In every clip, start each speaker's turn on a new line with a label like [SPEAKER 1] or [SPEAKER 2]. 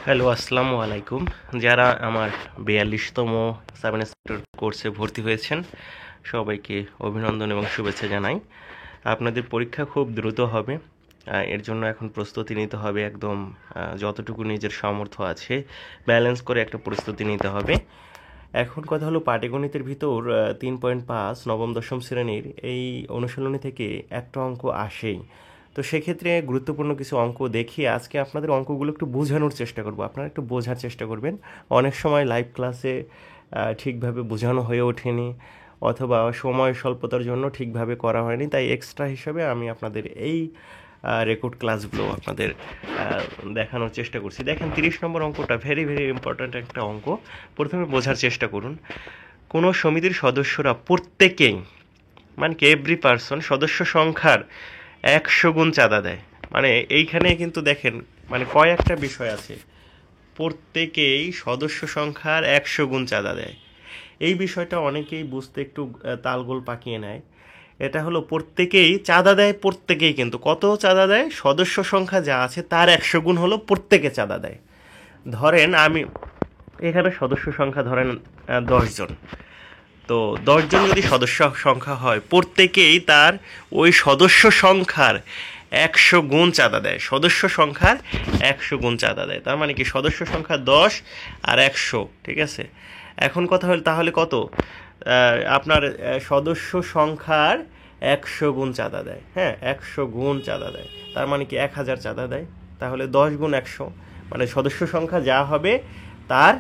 [SPEAKER 1] Hello, আসসালামু আলাইকুম। যারা আমার 42তম সেমিস্টার কোর্সে ভর্তি হয়েছেন সবাইকে অভিনন্দন এবং শুভেচ্ছা জানাই। আপনাদের পরীক্ষা খুব দ্রুত হবে, এর জন্য এখন প্রস্তুতি নিতে হবে। একদম যতটুকু নিজের সামর্থ্য আছে ব্যালেন্স করে একটা প্রস্তুতি নিতে হবে। এখন কথা হলো, পাটিগণিতের ভিতর 3.5 নবম দশম শ্রেণীর এই অনুশীলনী থেকে একটা অঙ্ক আসেই। তো সেক্ষেত্রে গুরুত্বপূর্ণ কিছু অঙ্ক দেখিয়ে আজকে আপনাদের অঙ্কগুলো একটু বোঝানোর চেষ্টা করব। আপনারা একটু বোঝার চেষ্টা করবেন। অনেক সময় লাইভ ক্লাসে ঠিকভাবে বোঝানো হয়ে ওঠেনি, অথবা সময় স্বল্পতার জন্য ঠিকভাবে করা হয়নি, তাই এক্সট্রা হিসাবে আমি আপনাদের এই রেকর্ড ক্লাসগুলো আপনাদের দেখানোর চেষ্টা করছি। দেখেন, 30 নম্বর অঙ্কটা ভেরি ভেরি ইম্পর্ট্যান্ট একটা অঙ্ক। প্রথমে বোঝার চেষ্টা করুন। কোনো সমিতির সদস্যরা প্রত্যেকেই, মানে কি এভরি পার্সন, সদস্য সংখ্যার 100 গুণ চাঁদা দেয়। মানে এইখানে কিন্তু দেখেন, মানে কয়েকটা বিষয় আছে। প্রত্যেকেই সদস্য সংখ্যার 100 গুণ চাঁদা দেয়। এই বিষয়টা অনেকেই বুঝতে একটু তালগোল পাকিয়ে নেয়। এটা হলো প্রত্যেকেই চাঁদা দেয়, প্রত্যেকেই কিন্তু কত চাঁদা দেয়, সদস্য সংখ্যা যা আছে তার 100 গুণ হলো প্রত্যেকে চাঁদা দেয়। ধরেন আমি এখানে সদস্য সংখ্যা ধরেন 10 জন। তো 10 জন যদি সদস্য সংখ্যা হয়, প্রত্যেকেই তার ওই সদস্য সংখ্যার 100 গুণ চাঁদা দেয়। সদস্য সংখ্যার 100 গুণ চাঁদা দেয়, তার মানে কি সদস্য সংখ্যা 10 আর 100, ঠিক আছে। এখন কথা হল তাহলে কত, আপনার সদস্য সংখ্যার 100 গুণ চাঁদা দেয়। হ্যাঁ, 100 গুণ চাঁদা দেয়, তার মানে কি 1000 চাঁদা দেয়। তাহলে 10 গুণ 100, মানে সদস্য সংখ্যা যা হবে তার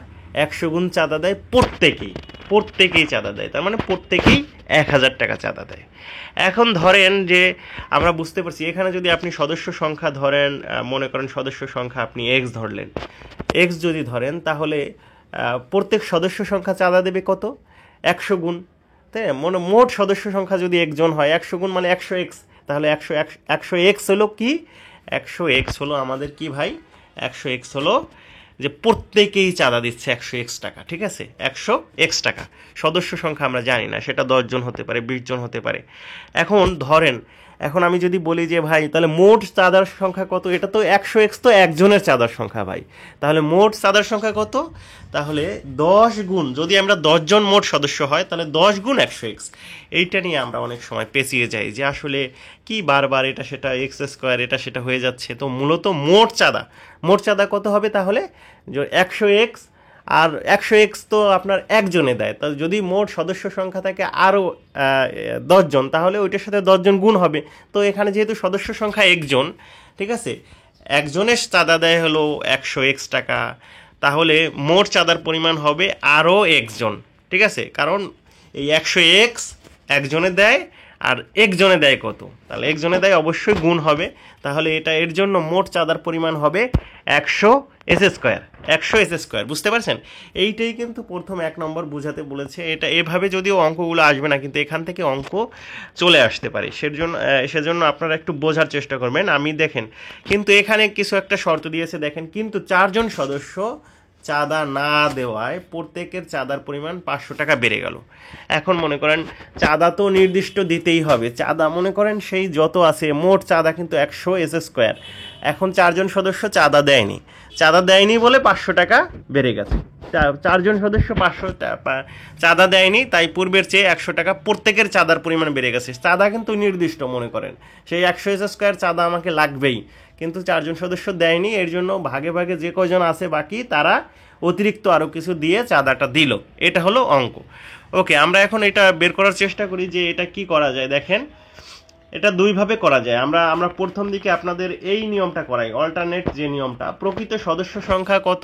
[SPEAKER 1] 100 গুণ চাঁদা দেয় প্রত্যেকেই। প্রত্যেকেই চাঁদা দেয়, তার মানে প্রত্যেকেই 1000 টাকা চাঁদা দেয়। এখন ধরেন যে আমরা বুঝতে পারছি, এখানে যদি আপনি সদস্য সংখ্যা ধরেন, মনে করেন সদস্য সংখ্যা আপনি এক্স ধরলেন, এক্স যদি ধরেন, তাহলে প্রত্যেক সদস্য সংখ্যা চাঁদা দেবে কত, 100 গুণ। তাই মোট সদস্য সংখ্যা যদি একজন হয়, 100 গুণ মানে 100 এক্স। তাহলে 100 এক্স হলো কি, 100 এক্স হলো আমাদের কি ভাই, 100 এক্স হলো যে প্রত্যেকেই চাঁদা দিচ্ছে 100 এক্স টাকা, ঠিক আছে। 100 এক্স টাকা সদস্য সংখ্যা আমরা জানি না, সেটা 10 জন হতে পারে, 20 জন হতে পারে। এখন ধরেন, এখন আমি যদি বলি যে ভাই তাহলে মোট চাঁদার সংখ্যা কত, এটা তো 100 এক্স তো একজনের চাঁদার সংখ্যা ভাই, তাহলে মোট চাঁদার সংখ্যা কত, তাহলে 10 গুণ, যদি আমরা 10 জন মোট সদস্য হয় তাহলে 10 গুণ 100 এক্স। এইটা নিয়ে আমরা অনেক সময় পেঁচিয়ে যাই যে আসলে কি বারবার এটা সেটা এক্স স্কোয়ার এটা সেটা হয়ে যাচ্ছে। তো মূলত মোট চাঁদা কত হবে, তাহলে 100 এক্স, আর 100 এক্স তো আপনার একজনে দেয়। তা যদি মোট সদস্য সংখ্যা থাকে আরও 10 জন, তাহলে ওইটার সাথে 10 জন গুণ হবে। তো এখানে যেহেতু সদস্য সংখ্যা একজন, ঠিক আছে, একজনের চাঁদা দেয় হলো 100 এক্স টাকা, তাহলে মোট চাঁদার পরিমাণ হবে আরও একজন, ঠিক আছে। কারণ এই 100 এক্স একজনে দেয়, আর একজনে দেয় কত, তাহলে একজনে দেয় অবশ্যই গুণ হবে। তাহলে এটা এর জন্য মোট চাঁদার পরিমাণ হবে 100 এস স্কোয়ার, 100 এস স্কোয়ার। বুঝতে পারছেন, এইটাই কিন্তু প্রথম 1 নম্বর বুঝাতে বলেছে। এটা এভাবে যদিও অঙ্কগুলো আসবে না, কিন্তু এখান থেকে অঙ্ক চলে আসতে পারে। সেজন্য আপনারা একটু বোঝার চেষ্টা করবেন। আমি দেখেন, কিন্তু এখানে কিছু একটা শর্ত দিয়েছে, দেখেন, কিন্তু 4 জন সদস্য চাঁদা না দেওয়ায় প্রত্যেকের চাঁদার পরিমাণ 500 টাকা বেড়ে গেল। এখন মনে করেন চাঁদা তো নির্দিষ্ট দিতেই হবে। চাঁদা মনে করেন সেই যত আছে, মোট চাঁদা কিন্তু 100 এস স্কোয়ার। এখন 4 জন সদস্য চাঁদা দেয়নি বলে 500 টাকা বেড়ে গেছে। 4 জন সদস্য 500 চাঁদা দেয়নি, তাই পূর্বের চেয়ে 100 টাকা প্রত্যেকের চাঁদার পরিমাণ বেড়ে গেছে। চাঁদা কিন্তু নির্দিষ্ট, মনে করেন সেই 100 এস স্কোয়ার চাঁদা আমাকে লাগবেই, কিন্তু 4 জন সদস্য দেয়নি, এর জন্য ভাগে ভাগে যে কয়জন আছে বাকি তারা অতিরিক্ত আরও কিছু দিয়ে চাঁদাটা দিল। এটা হলো অঙ্ক। ওকে, আমরা এখন এটা বের করার চেষ্টা করি যে এটা কি করা যায়। দেখেন, এটা দুইভাবে করা যায়। আমরা প্রথম দিকে আপনাদের এই নিয়মটা করাই, অল্টারনেট যে নিয়মটা। প্রকৃত সদস্য সংখ্যা কত,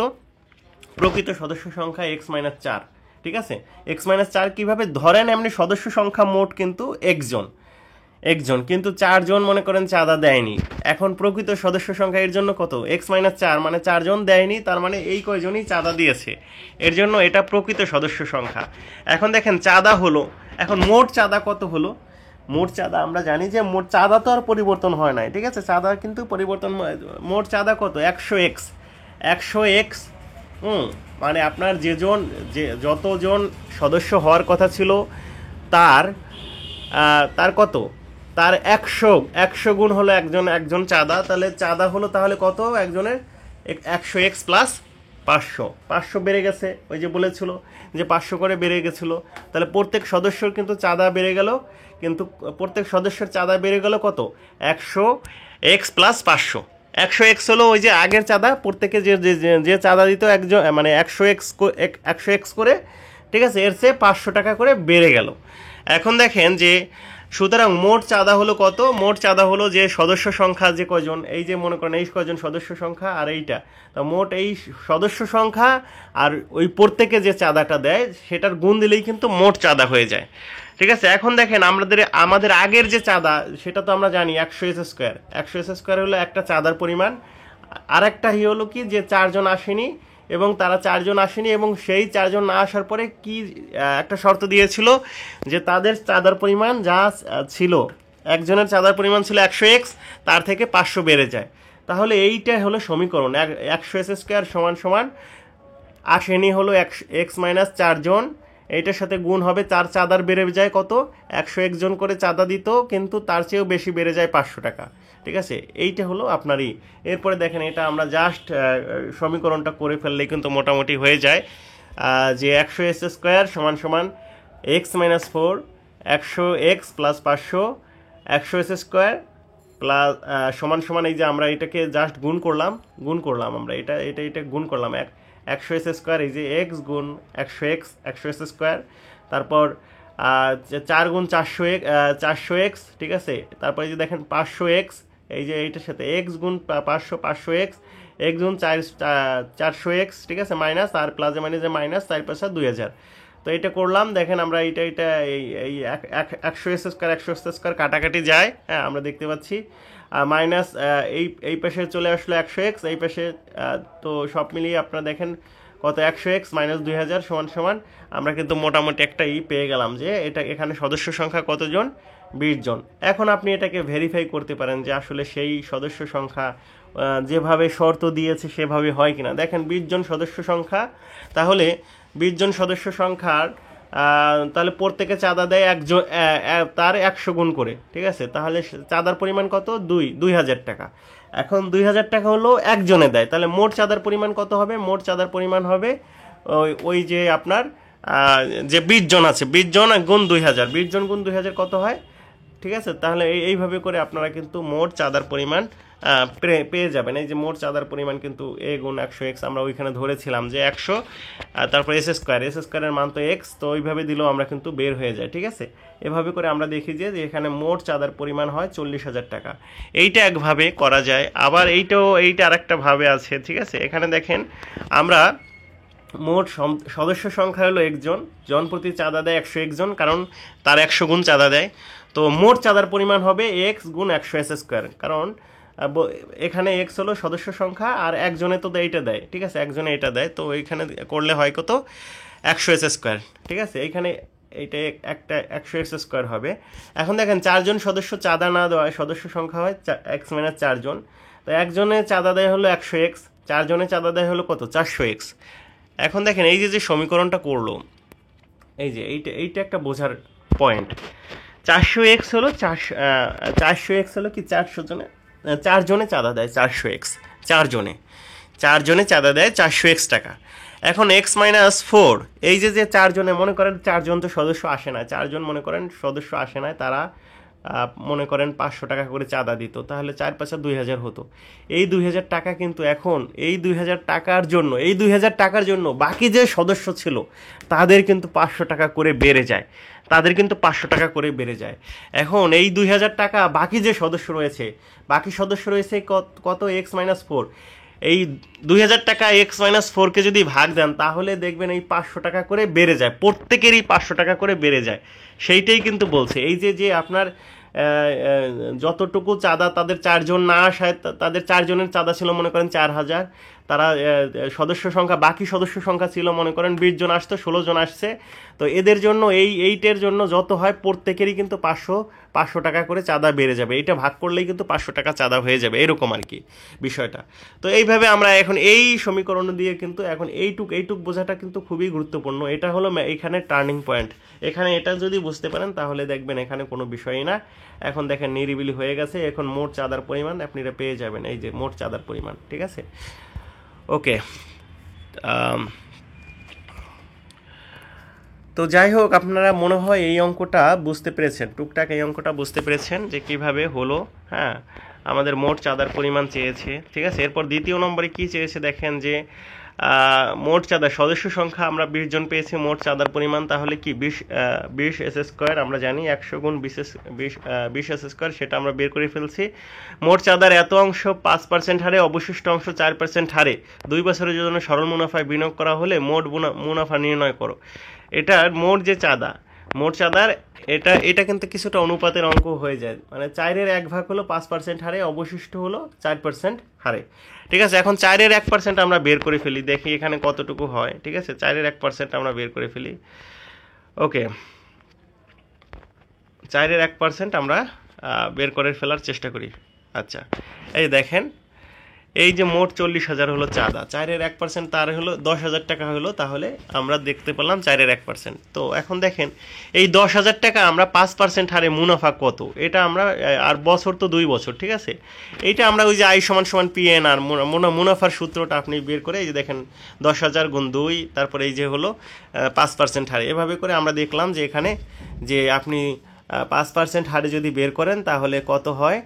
[SPEAKER 1] প্রকৃত সদস্য সংখ্যা এক্স মাইনাস 4, ঠিক আছে। এক্স মাইনাস 4 কীভাবে ধরেন, এমনি সদস্য সংখ্যা মোট কিন্তু একজন, কিন্তু 4 জন মনে করেন চাঁদা দেয়নি। এখন প্রকৃত সদস্য সংখ্যা এর জন্য কত, এক্স মাইনাস 4, মানে 4 জন দেয়নি, তার মানে এই কয়জনই চাঁদা দিয়েছে, এর জন্য এটা প্রকৃত সদস্য সংখ্যা। এখন দেখেন চাঁদা হলো, এখন মোট চাঁদা কত হলো, মোট চাঁদা আমরা জানি যে মোট চাঁদা তো আর পরিবর্তন হয় নাই, ঠিক আছে, চাঁদা কিন্তু পরিবর্তন, মোট চাঁদা কত, 100 এক্স, 100 এক্স। মানে আপনার যতজন সদস্য হওয়ার কথা ছিল তার কত, তার 100 গুণ হলো একজন চাঁদা। তাহলে চাঁদা হলো তাহলে কত একজনের, 100 এক্স প্লাস 500 বেড়ে গেছে, ওই যে বলেছিল যে 500 করে বেড়ে গেছিলো, তাহলে প্রত্যেক সদস্যর কিন্তু চাঁদা বেড়ে গেল, কিন্তু প্রত্যেক সদস্যের চাঁদা বেড়ে গেল কত, 100x প্লাস 500। 100x হলো ওই যে আগের চাঁদা, প্রত্যেকে যে যে চাঁদা দিত একজন, মানে 100x করে, ঠিক আছে, এর চেয়ে 500 টাকা করে বেড়ে গেল। এখন দেখেন যে সুতরাং মোট চাঁদা হলো কত, মোট চাঁদা হলো যে সদস্য সংখ্যা যে কয়জন, এই যে মনে করেন এই কয়জন সদস্য সংখ্যা আর এইটা, তা মোট এই সদস্য সংখ্যা আর ওই প্রত্যেকে যে চাঁদাটা দেয় সেটার গুণ দিলেই কিন্তু মোট চাঁদা হয়ে যায়, ঠিক আছে। এখন দেখেন আমাদের আগের যে চাঁদা সেটা তো আমরা জানি 100s², 100s² হলো একটা চাঁদার পরিমাণ। আর একটা হলো কি যে 4 জন আসেনি, এবং তারা 4 জন আসেনি, এবং সেই 4 জন না আসার পরে কি একটা শর্ত দিয়েছিল যে তাদের চাঁদার পরিমাণ যা ছিল, একজনের চাঁদার পরিমাণ ছিল 100x, তার থেকে 500 বেড়ে যায়। তাহলে এইটা হলো সমীকরণ, 100s² সমান সমান আসেনি হলো x মাইনাস 4 জন, এইটার সাথে গুণ হবে 4 চাঁদার বেড়ে যায় কত, 101 জন করে চাঁদা দিত, কিন্তু তার চেয়েও বেশি বেড়ে যায় 500 টাকা, ঠিক আছে। এইটা হলো আপনারই। এরপরে দেখেন এটা আমরা জাস্ট সমীকরণটা করে ফেললেই কিন্তু মোটামুটি হয়ে যায় যে 100s² সমান সমান x minus 4, 100x plus 500, 100s² plus সমান সমান, এই যে আমরা এটাকে জাস্ট গুণ করলাম আমরা এটা গুণ করলাম 100s², এই যে x গুণ 100x, 100s², তারপর 4 গুণ 400x, ঠিক আছে। তারপর এই যে দেখেন 500x, এই যে এইটার সাথে x গুণ 500x, x গুণ 400x, ঠিক আছে, মাইনাস আর প্লাসে মাইনাসে মাইনাস 4 5 2000। তো এটা করলাম, দেখেন আমরা এটা এই 100s² কাটাকাটি যায়, হ্যাঁ আমরা দেখতে পাচ্ছি, মাইনাস এই পাশে চলে আসলো 100x, এই পাশে, তো সব মিলিয়ে আপনারা দেখেন কত, 100x মাইনাস 2000 সমান সমান আমরা কিন্তু মোটামুটি একটা পেয়ে গেলাম যে এটা এখানে সদস্য সংখ্যা কতজন, 20 জন। এখন আপনি এটাকে ভেরিফাই করতে পারেন যে আসলে সেই সদস্য সংখ্যা যেভাবে শর্ত দিয়েছে সেভাবে হয় কিনা। দেখেন 20 জন সদস্য সংখ্যা, তাহলে 20 জন সদস্য সংখ্যার তাহলে প্রত্যেকে চাঁদা দেয় একজন, তার 100 গুণ করে, ঠিক আছে। তাহলে চাঁদার পরিমাণ কত, 2000 টাকা। এখন 2000 টাকা হলো একজনে দেয়, তাহলে মোট চাঁদার পরিমাণ কত হবে, মোট চাঁদার পরিমাণ হবে ওই যে আপনার যে 20 জন আছে, 20 জন গুণ 2000, 20 জন গুণ 2000 কত হয়, ঠিক আছে। তাহলে এইভাবে করে আপনারা কিন্তু মোট চাঁদার পরিমাণ পেয়ে যাবেন। এই যে মোট চাঁদার পরিমাণ কিন্তু a গুণ 100x, আমরা ওইখানে ধরেছিলাম যে 100, তারপর s² এর মান তো x, তো ওইভাবে দিলেও আমরা কিন্তু বের হয়ে যায়, ঠিক আছে। এভাবে করে আমরা দেখি যে এখানে মোট চাঁদার পরিমাণ হয় 40,000 টাকা। এইটা একভাবে করা যায়, আবার এইটা আরেকটা ভাবে আছে, ঠিক আছে। এখানে দেখেন আমরা মোট সদস্য সংখ্যা হলো একজন, জন প্রতি চাঁদা দেয় 101 জন, কারণ তার 100 গুণ চাঁদা দেয়। তো মোট চাঁদার পরিমাণ হবে x গুণ 100s², কারণ এখানে x হলো সদস্য সংখ্যা আর একজনে তো এইটা দেয়, ঠিক আছে, একজনে এটা দেয়, তো এইখানে করলে হয় কত, 100s², ঠিক আছে। এইখানে এইটা একটা 100s² হবে। এখন দেখেন 4 জন সদস্য চাঁদা না দেওয়ায় সদস্য সংখ্যা হয় x মাইনাস 4 জন, তো একজনে চাঁদা দেয় হলো 100x, 4 জনে চাঁদা দেয় হলো কত, 400x। এখন দেখেন এই যে সমীকরণটা করলো, এই যে এইটা একটা বোঝার পয়েন্ট, 400x হলো 400x হলো কি 400 জনে, 4 জনে চাঁদা দেয় 400x, 4 জনে চাঁদা দেয় 400x টাকা। এখন x মাইনাস 4, এই যে 4 জনে, মনে করেন 4 জন তো সদস্য আসে না, 4 জন মনে করেন সদস্য আসে না, তারা মনে করেন 500 টাকা করে চাঁদা দিত, তাহলে 4 5 2000 হতো। এই 2000 টাকা কিন্তু এখন এই 2000 টাকার জন্য বাকি যে সদস্য ছিল তাদের কিন্তু 500 টাকা করে বেড়ে যায়, এখন এই 2000 টাকা বাকি যে সদস্য রয়েছে, কত, x মাইনাস 4, এই 2000 টাকা x মাইনাস 4কে যদি ভাগ দেন তাহলে দেখবেন এই 500 টাকা করে বেড়ে যায়, প্রত্যেকেরই 500 টাকা করে বেড়ে যায়। সেইটাই কিন্তু বলছে, এই যে আপনার যতটুকু চাঁদা তাদের 4 জন না আসায়, তাদের 4 জনের চাঁদা ছিল মনে করেন 4000, তারা সদস্য সংখ্যা, বাকি সদস্য সংখ্যা ছিল মনে করেন 20 জন আসতো, 16 জন আসছে, তো এদের জন্য এইটের জন্য যত হয় প্রত্যেকেরই কিন্তু 500 টাকা করে চাঁদা বেড়ে যাবে, এইটা ভাগ করলেই কিন্তু 500 টাকা চাঁদা হয়ে যাবে, এরকম আর কি বিষয়টা। তো এইভাবে আমরা এখন এই সমীকরণ দিয়ে কিন্তু এখন এইটুক বোঝাটা কিন্তু খুবই গুরুত্বপূর্ণ, এটা হলো এখানে টার্নিং পয়েন্ট। এখানে এটা যদি বুঝতে পারেন তাহলে দেখবেন এখানে কোনো বিষয়ই না। এখন দেখেন নিরিবিলি হয়ে গেছে, এখন মোট চাঁদার পরিমাণ আপনারা পেয়ে যাবেন, এই যে মোট চাঁদার পরিমাণ, ঠিক আছে। ওকে। আম, তো যাই হোক, আপনারা মনে হয় এই অঙ্কটা বুঝতে পেরেছেন, টুকটাক এই অঙ্কটা বুঝতে পেরেছেন যে কিভাবে হলো। হ্যাঁ, আমাদের মোট চাঁদার পরিমাণ চেয়েছে, ঠিক আছে। এরপর দ্বিতীয় নম্বরে কি চেয়েছে দেখেন যে মোট চাঁদা সদস্য সংখ্যা আমরা 20 জন পেয়েছি, মোট চাঁদার পরিমাণ তাহলে কি 20 এস স্কোয়ার, আমরা জানি 100 গুণ 20 এস স্কোয়ার, সেটা আমরা বের করে ফেলছি। মোট চাঁদার এত অংশ 5% হারে, অবশিষ্ট অংশ 4% হারে 2 বছরের জন্য সরল মুনাফায় বিনিয়োগ করা হলে মোট মুনাফা নির্ণয় করো। এটার মোট যে চাঁদা, মোট চাঁদার এটা কিন্তু কিছুটা অনুপাতের অঙ্ক হয়ে যায়, মানে 4-এর 1 ভাগ হলো 5% হারে, অবশিষ্ট হলো 4% হারে, ঠিক আছে। এখন 4-এর 1% আমরা বের করে ফেলি, দেখি এখানে কতটুকু হয়, ঠিক আছে। 4-এর 1% আমরা বের করে ফেলি। ওকে, 4-এর 1% আমরা বের করে ফেলার চেষ্টা করি। আচ্ছা, এই দেখেন, এই যে মোট 40,000 হলো চাঁদা, 4-এর 1% তার হলো 10,000 টাকা হলো, তাহলে আমরা দেখতে পেলাম 4-এর 1%। তো এখন দেখেন এই 10,000 টাকা আমরা 5% হারে মুনাফা কত, এটা আমরা, আর বছর তো 2 বছর, ঠিক আছে। এইটা আমরা ওই যে আই সমান সমান PNR মুনাফার সূত্রটা আপনি বের করে, এই যে দেখেন 10,000 গুণ 2, তারপরে এই যে হলো 5% হারে, এভাবে করে আমরা দেখলাম যে এখানে যে আপনি 5% হারে যদি বের করেন তাহলে কত হয়,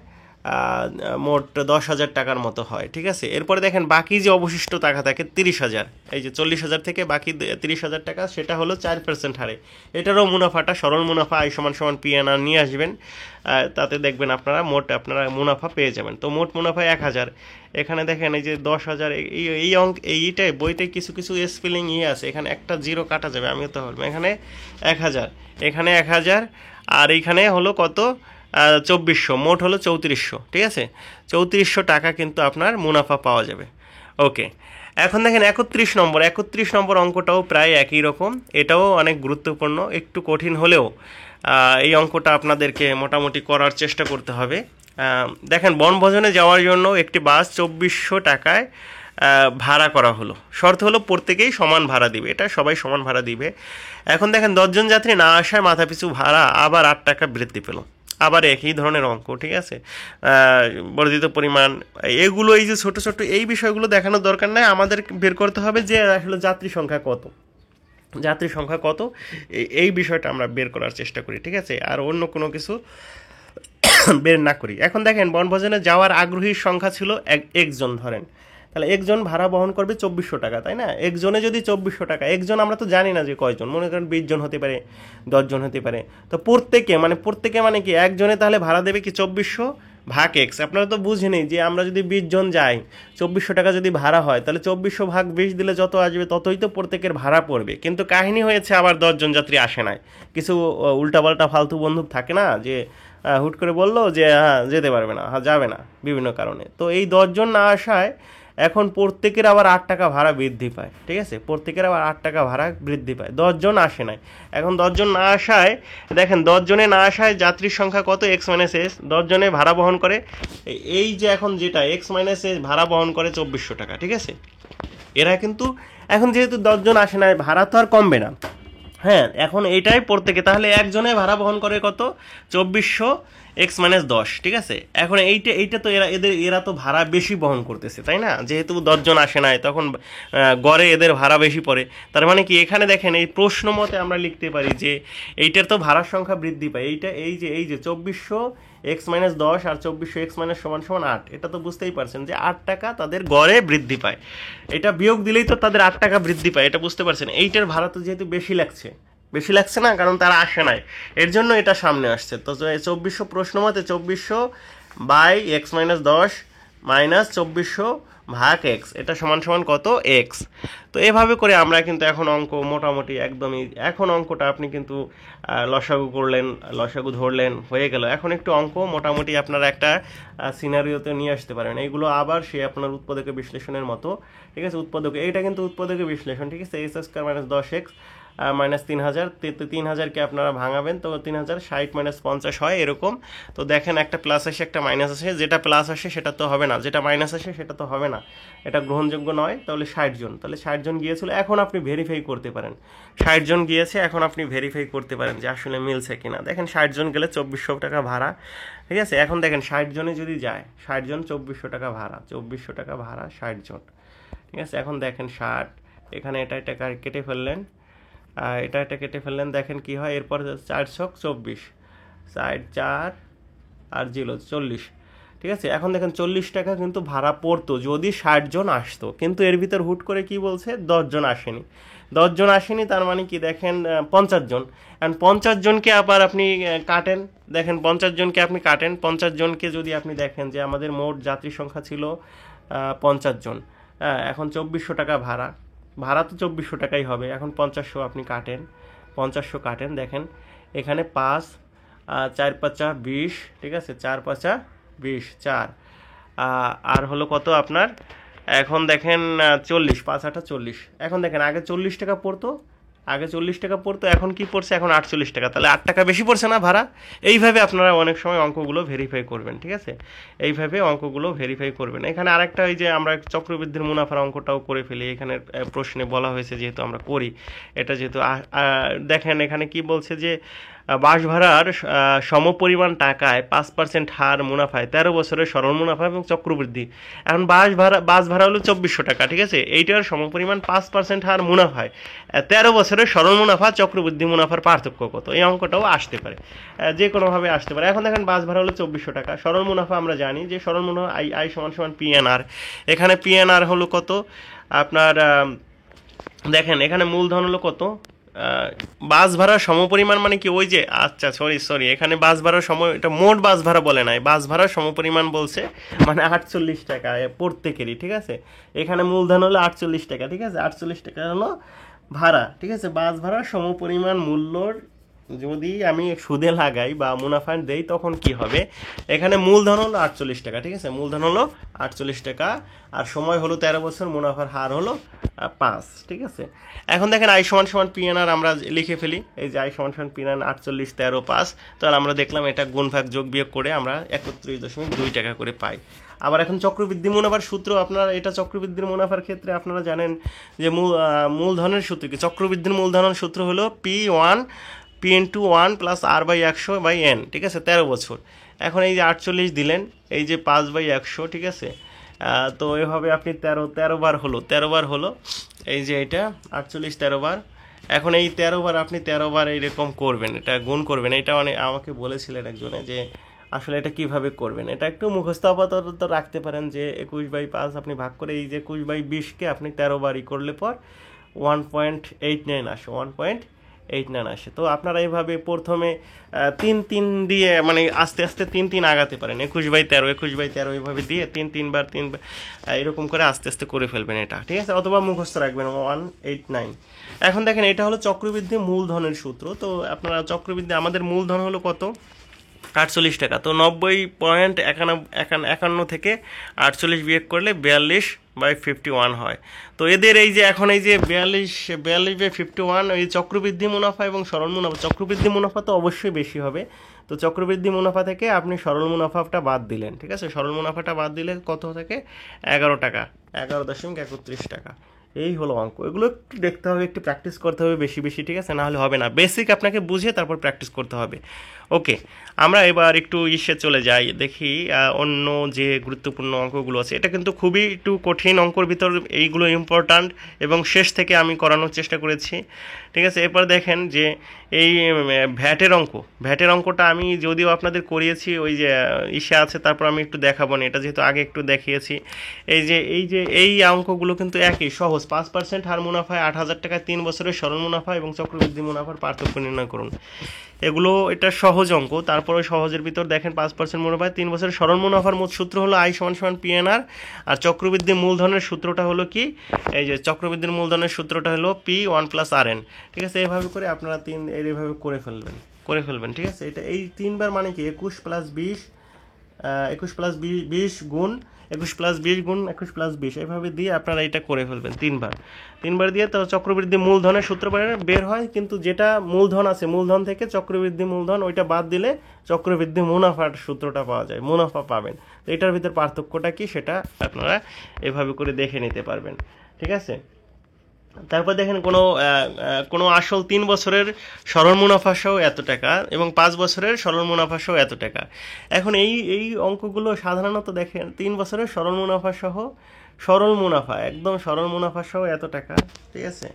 [SPEAKER 1] মোট 10,000 টাকার মতো হয়, ঠিক আছে। এরপরে দেখেন বাকি যে অবশিষ্ট টাকা থাকে 30,000, এই যে 40,000 থেকে বাকি 30,000 টাকা, সেটা হলো 4% হারে। এটারও মুনাফাটা সরল মুনাফা আই সমান সমান PNR নিয়ে আসবেন, তাতে দেখবেন আপনারা আপনারা মুনাফা পেয়ে যাবেন। তো মোট মুনাফা 1,000। এখানে দেখেন এই যে 10,000, এই অঙ্ক এইটাই বইতে কিছু কিছু স্পেলিং আছে, এখানে একটা জিরো কাটা যাবে, আমি তো বলবো এখানে 1,000, এখানে 1,000, আর এইখানে হলো কত, 2400, মোট হলো 3400, ঠিক আছে। 3400 টাকা কিন্তু আপনার মুনাফা পাওয়া যাবে। ওকে, এখন দেখেন 31 নম্বর অঙ্কটাও প্রায় একই রকম, এটাও অনেক গুরুত্বপূর্ণ, একটু কঠিন হলেও এই অঙ্কটা আপনাদেরকে মোটামুটি করার চেষ্টা করতে হবে। দেখেন, বনভোজনে যাওয়ার জন্য একটি বাস 2400 টাকায় ভাড়া করা হলো, শর্ত হলো প্রত্যেকেই সমান ভাড়া দিবে, এটা সবাই সমান ভাড়া দিবে। এখন দেখেন 10 জন যাত্রী না আসায় মাথাপিছু ভাড়া আবার 8 টাকা বৃদ্ধি পেল, আবার একই ধরনের অঙ্ক, ঠিক আছে। বর্ধিত পরিমাণ, এগুলো এই যে ছোট ছোট এই বিষয়গুলো দেখানোর দরকার নাই, আমাদের বের করতে হবে যে আসলে যাত্রী সংখ্যা কত, এই বিষয়টা আমরা বের করার চেষ্টা করি, ঠিক আছে, আর অন্য কোনো কিছু বের না করি। এখন দেখেন, বনভোজনে যাওয়ার আগ্রহীর সংখ্যা ছিল একজন, ধরেন তাহলে একজন ভাড়া বহন করবে 2400 টাকা, তাই না। একজনে যদি 2400 টাকা, একজন আমরা তো জানি না যে কয়জন, মনে করেন 20 জন হতে পারে, 10 জন হতে পারে, তো প্রত্যেকে মানে কি একজনে তাহলে ভাড়া দেবে কি 2400 ভাগ এক্স। আপনারা তো বুঝেনি যে আমরা যদি 20 জন যাই, 2400 টাকা যদি ভাড়া হয়, তাহলে 2400 ভাগ 20 দিলে যত আসবে ততই তো প্রত্যেকের ভাড়া পড়বে। কিন্তু কাহিনী হয়েছে আবার 10 জন যাত্রী আসে নাই, কিছু উল্টাপাল্টা ফালতু বন্দুক থাকে না, যে হুট করে বললো যে হ্যাঁ যেতে পারবে না, হ্যাঁ যাবে না বিভিন্ন কারণে। তো এই 10 জন না আসায় এখন প্রত্যেকের আবার 8 টাকা ভাড়া বৃদ্ধি পায়, ঠিক আছে, প্রত্যেকের আবার 8 টাকা ভাড়া বৃদ্ধি পায়, 10 জন আসে নাই। এখন 10 জন না আসায়, দেখেন 10 জনে না আসায় যাত্রীর সংখ্যা কত, এক্স মাইনাস এস, 10 জনে ভাড়া বহন করে, এই যে এখন যেটা এক্স মাইনাস এস ভাড়া বহন করে 2400 টাকা, ঠিক আছে। এরা কিন্তু এখন যেহেতু 10 জন আসে নাই, ভাড়া তো আর কমবে না, হ্যাঁ, এখন এইটাই প্রত্যেকে, তাহলে একজনে ভাড়া বহন করে কত, 2400 এক্স মাইনাস 10, ঠিক আছে। এখন এইটা তো এরা তো ভাড়া বেশি বহন করতেছে, তাই না, যেহেতু 10 জন আসে নাই, তখন গড়ে এদের ভাড়া বেশি পড়ে। তার মানে কি, এখানে দেখেন এই প্রশ্ন মতে আমরা লিখতে পারি যে এইটার তো ভাড়ার সংখ্যা বৃদ্ধি পায়, এই যে 2400 এক্স মাইনাস 10 আর 2400 এক্স মাইনাস সমান সমান 8, এটা তো বুঝতেই পারছেন যে 8 টাকা তাদের গড়ে বৃদ্ধি পায়, এটা বিয়োগ দিলেই তো তাদের 8 টাকা বৃদ্ধি পায়, এটা বুঝতে পারছেন। এইটার ভাড়া তো যেহেতু বেশি লাগছে না, কারণ তারা আসে নাই, এর জন্য এটা সামনে আসছে। তো 2400 প্রশ্ন মতে 2400 বাই এক্স মাইনাস 10 মাইনাস 2400 ভাগ এক্স, এটা সমান সমান কত, এক্স। তো এভাবে করে আমরা কিন্তু এখন অঙ্ক মোটামুটি একদমই, এখন অঙ্কটা আপনি কিন্তু লসাগু করলেন, লসাগু ধরলেন, হয়ে গেল। এখন একটু অঙ্ক মোটামুটি আপনারা একটা সিনারিওতে নিয়ে আসতে পারেন, এইগুলো আবার সে আপনার উৎপাদকে বিশ্লেষণের মতো, ঠিক আছে। উৎপাদকে এইটা কিন্তু উৎপাদকে বিশ্লেষণ, ঠিক আছে। X square minus 10x minus 3000, 3000কে আপনারা ভাঙাবেন, তো 3000 60 মাইনাস 50 হয় এরকম। তো দেখেন একটা প্লাস আসে একটা মাইনাস আসে, যেটা প্লাস আসে সেটা তো হবে না, যেটা মাইনাস আসে সেটা তো হবে না, এটা গ্রহণযোগ্য নয়। তাহলে 60 জন, তাহলে 60 জন গিয়েছিল, এখন আপনি ভেরিফাই করতে পারেন 60 জন গিয়েছে, এখন আপনি ভেরিফাই করতে পারেন যে আসলে মিলছে কিনা। দেখেন 60 জন গেলে 2400 টাকা ভাড়া, ঠিক আছে। এখন দেখেন 60 জনে যদি যায়, 60 জন 2400 টাকা ভাড়া, 2400 টাকা ভাড়া 60 জন, ঠিক আছে। এখন দেখেন এখানে এটা কেটে ফেললেন, এটা কেটে ফেললেন, দেখেন কি হয় এরপর 424, 4 আর 0 40, ঠিক আছে। এখন দেখেন 40 টাকা কিন্তু ভাড়া পড়তো যদি 60 জন আসতো, কিন্তু এর ভিতর হুট করে কি বলছে 10 জন আসেনি, 10 জন আসেনি, তার মানে কি দেখেন 50 জন। এখন 50 জনকে আবার আপনি কাটেন, দেখেন 50 জনকে আপনি কাটেন, 50 জনকে যদি আপনি দেখেন যে আমাদের মোট যাত্রী সংখ্যা ছিল 50 জন, এখন 2400 টাকা ভাড়া, ভাড়া তো 2400 টাকাই হবে। এখন 50 আপনি কাটেন, 50 কাটেন, দেখেন এখানে 5 4 5 20, ঠিক আছে, 4 5 20, 4 আর হলো কত আপনার, এখন দেখেন 40, 5 8 40। এখন দেখেন আগে 40 টাকা পড়তো, এখন কি পড়ছে, এখন 48 টাকা, তাহলে 8 টাকা বেশি পড়ছে না ভাড়া। এইভাবে আপনারা অনেক সময় অঙ্কগুলো ভেরিফাই করবেন, ঠিক আছে, এইভাবে অঙ্কগুলো ভেরিফাই করবেন। এখানে আরেকটা ওই যে আমরা চক্রবৃদ্ধির মুনাফার অঙ্কটাও করে ফেলি, এখানে প্রশ্নে বলা হয়েছে যেহেতু আমরা করি এটা, যেহেতু দেখেন এখানে কি বলছে যে বাস ভাড়ার সমপরিমাণ টাকায় 5% হার মুনাফায় 13 বছরের সরল মুনাফা এবং চক্রবৃদ্ধি। এখন বাস ভাড়া হলো 2400 টাকা, ঠিক আছে, এইটার সমপরিমাণ 5% হার মুনাফায় 13 বছরের সরল মুনাফা চক্রবৃদ্ধি মুনাফার পার্থক্য কত, এই অঙ্কটাও আসতে পারে, যে কোনোভাবে আসতে পারে। এখন দেখেন বাস ভাড়া হলো 2400 টাকা, সরল মুনাফা আমরা জানি যে সরল মুনাফা আই সমান সমান পিএনআর। এখানে পিএনআর হলো কত আপনার, দেখেন এখানে মূলধন হলো কত, বাস ভাড়ার সমপরিমাণ মানে কি ওই যে, আচ্ছা সরি এখানে বাস ভাড়ার এটা মোট বাস ভাড়া বলে নাই, বাস ভাড়ার সমপরিমাণ বলছে, মানে 48 টাকা প্রত্যেকেরই, ঠিক আছে। এখানে মূলধন হলো 48 টাকা, ঠিক আছে, 48 টাকা হলো ভাড়া, ঠিক আছে। বাস ভাড়ার সমপরিমাণ মূল্যর যদি আমি সুদে লাগাই বা মুনাফা দেই তখন কি হবে, এখানে মূলধন হলো 48 টাকা, ঠিক আছে, মূলধন হলো 48 টাকা, আর সময় হলো 13 বছর, মুনাফার হার হলো 5, ঠিক আছে। এখন দেখেন আই সমান সমান পিএনআর আমরা লিখে ফেলি, এই যে আই সমান সমান পিএনআর 48 13 5, তাহলে আমরা দেখলাম এটা গুণভাগ যোগ বিয়োগ করে আমরা 31.2 টাকা করে পাই। আবার এখন চক্রবৃদ্ধি মুনাফার সূত্র, আপনারা এটা চক্রবৃদ্ধির মুনাফার ক্ষেত্রে আপনারা জানেন যে মূলধনের সূত্র কি, চক্রবৃদ্ধির মূলধনের সূত্র হলো P ইন্টু 1 প্লাস R/100/N, ঠিক আছে, 13 বছর। এখন এই যে 48 দিলেন, এই যে 5/100, ঠিক আছে, তো এভাবে আপনি 13 বার হলো এই যে এটা 48 13 বার। এখন এই 13 বার আপনি 13 বার এইরকম করবেন, এটা গুণ করবেন, এটা আমাকে বলেছিলেন একজনে যে আসলে এটা কিভাবে করবেন, এটা একটু মুখস্থ আপাতত রাখতে পারেন যে 21/5 আপনি ভাগ করে এই যে 21/20কে আপনি 13 বারই করলে পর 1.89 আসে, 1.89 আসে। তো আপনারা এইভাবে প্রথমে 3 দিয়ে মানে আস্তে আস্তে 3 আগাতে পারেন, 21/13 এইভাবে দিয়ে 3 বার এরকম করে আস্তে আস্তে করে ফেলবেন এটা, ঠিক আছে, অথবা মুখস্থ রাখবেন 189। এখন দেখেন এটা হলো চক্রবৃদ্ধি মূলধনের সূত্র। তো আপনারা চক্রবৃদ্ধি আমাদের মূলধন হলো কত, 48 টাকা, তো 90.51 থেকে 48 বিয়োগ করলে 42/51 হয়। তো এদের এই যে এখন এই যে 42/51 এই চক্রবৃদ্ধি মুনাফা এবং সরল মুনাফা, চক্রবৃদ্ধি মুনাফা তো অবশ্যই বেশি হবে, তো চক্রবৃদ্ধি মুনাফা থেকে আপনি সরল মুনাফাটা বাদ দিলেন, ঠিক আছে, সরল মুনাফাটা বাদ দিলে কত থেকে 11 টাকা, 11.31 টাকা। এই হলো অঙ্ক, এগুলো একটু দেখতে হবে, একটু প্র্যাকটিস করতে হবে বেশি বেশি, ঠিক আছে, নাহলে হবে না, বেসিক আপনাকে বুঝে তারপর প্র্যাকটিস করতে হবে। ওকে, আমরা এবার একটু চলে যাই, দেখি অন্য যে গুরুত্বপূর্ণ অঙ্কগুলো আছে। এটা কিন্তু খুবই একটু কঠিন অঙ্কর ভিতর, এইগুলো ইম্পর্ট্যান্ট এবং শেষ থেকে আমি করানোর চেষ্টা করেছি, ঠিক আছে। এরপর দেখেন যে এই ভ্যাটের অঙ্কটা আমি যদিও আপনাদের করিয়েছি, ওই যে আছে, তারপর আমি একটু দেখাবো না, এটা যেহেতু আগে একটু দেখিয়েছি। এই অঙ্কগুলো কিন্তু একই সহজ, 5% হার মুনাফায় 8,000 টাকায় 3 বছরের সরল মুনাফা এবং চক্রবৃদ্ধি মুনাফার পার্থক্য নির্ণয় করুন। এগুলো এটা সহজ অঙ্ক, তারপরে সহজের ভিতর দেখেন 5% মুনাফায় 3 বছরের সরল মুনাফার মোট সূত্র হলো আই সমান সমান পিএনআর, আর চক্রবৃদ্ধি মূলধনের সূত্রটা হলো কি, এই যে চক্রবৃদ্ধির মূলধনের সূত্রটা হলো P1 + RN, ঠিক আছে। এইভাবে করে আপনারা এইভাবে করে ফেলবেন, ঠিক আছে। এটা এই 3 বার মানে কি 21 + 20 গুণ 21 + 20 গুণ 21 + 20, এইভাবে দিয়ে আপনারা এটা করে ফেলবেন 3 বার দিয়ে। তো চক্রবৃদ্ধি মূলধনের সূত্র বের হয়, কিন্তু যেটা মূলধন আছে মূলধন থেকে চক্রবৃদ্ধি মূলধন ওইটা বাদ দিলে চক্রবৃদ্ধি মুনাফার সূত্রটা পাওয়া যায়, মুনাফা পাবেন। তো এটার ভিতর পার্থক্যটা কি সেটা আপনারা এভাবে করে দেখে নিতে পারবেন, ঠিক আছে। তারপর দেখেন কোনো আসল 3 বছরের সরল মুনাফা সহ এত টাকা এবং 5 বছরের সরল মুনাফা সহ এত টাকা। এখন এই অঙ্কগুলো সাধারণত দেখেন 3 বছরের সরল মুনাফা সহ সরল মুনাফা, একদম সরল মুনাফা সহ এত টাকা, ঠিক আছে।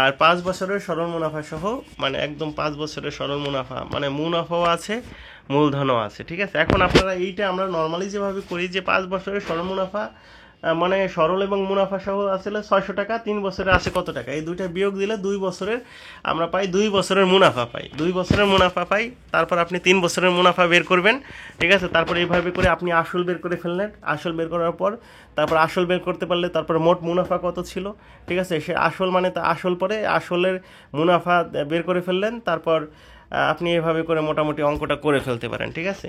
[SPEAKER 1] আর 5 বছরের সরল মুনাফা সহ, মানে একদম 5 বছরের সরল মুনাফা, মানে মুনাফাও আছে মূলধনও আছে, ঠিক আছে। এখন আপনারা এইটা আমরা নর্মালি যেভাবে করি যে 5 বছরের সরল মুনাফা মানে সরল এবং মুনাফা সহ আসলে 600 টাকা, 3 বছরে আছে কত টাকা, এই দুইটা বিয়োগ দিলে 2 বছরের আমরা পাই, 2 বছরের মুনাফা পাই, 2 বছরের মুনাফা পাই। তারপর আপনি 3 বছরের মুনাফা বের করবেন, ঠিক আছে। তারপর এইভাবে করে আপনি আসল বের করে ফেললেন, আসল বের করার পর তারপর আসল বের করতে পারলে তারপর মোট মুনাফা কত ছিল, ঠিক আছে। সে আসল মানে তা আসল পরে আসলের মুনাফা বের করে ফেললেন, তারপর আপনি এভাবে করে মোটামুটি অঙ্কটা করে ফেলতে পারেন, ঠিক আছে।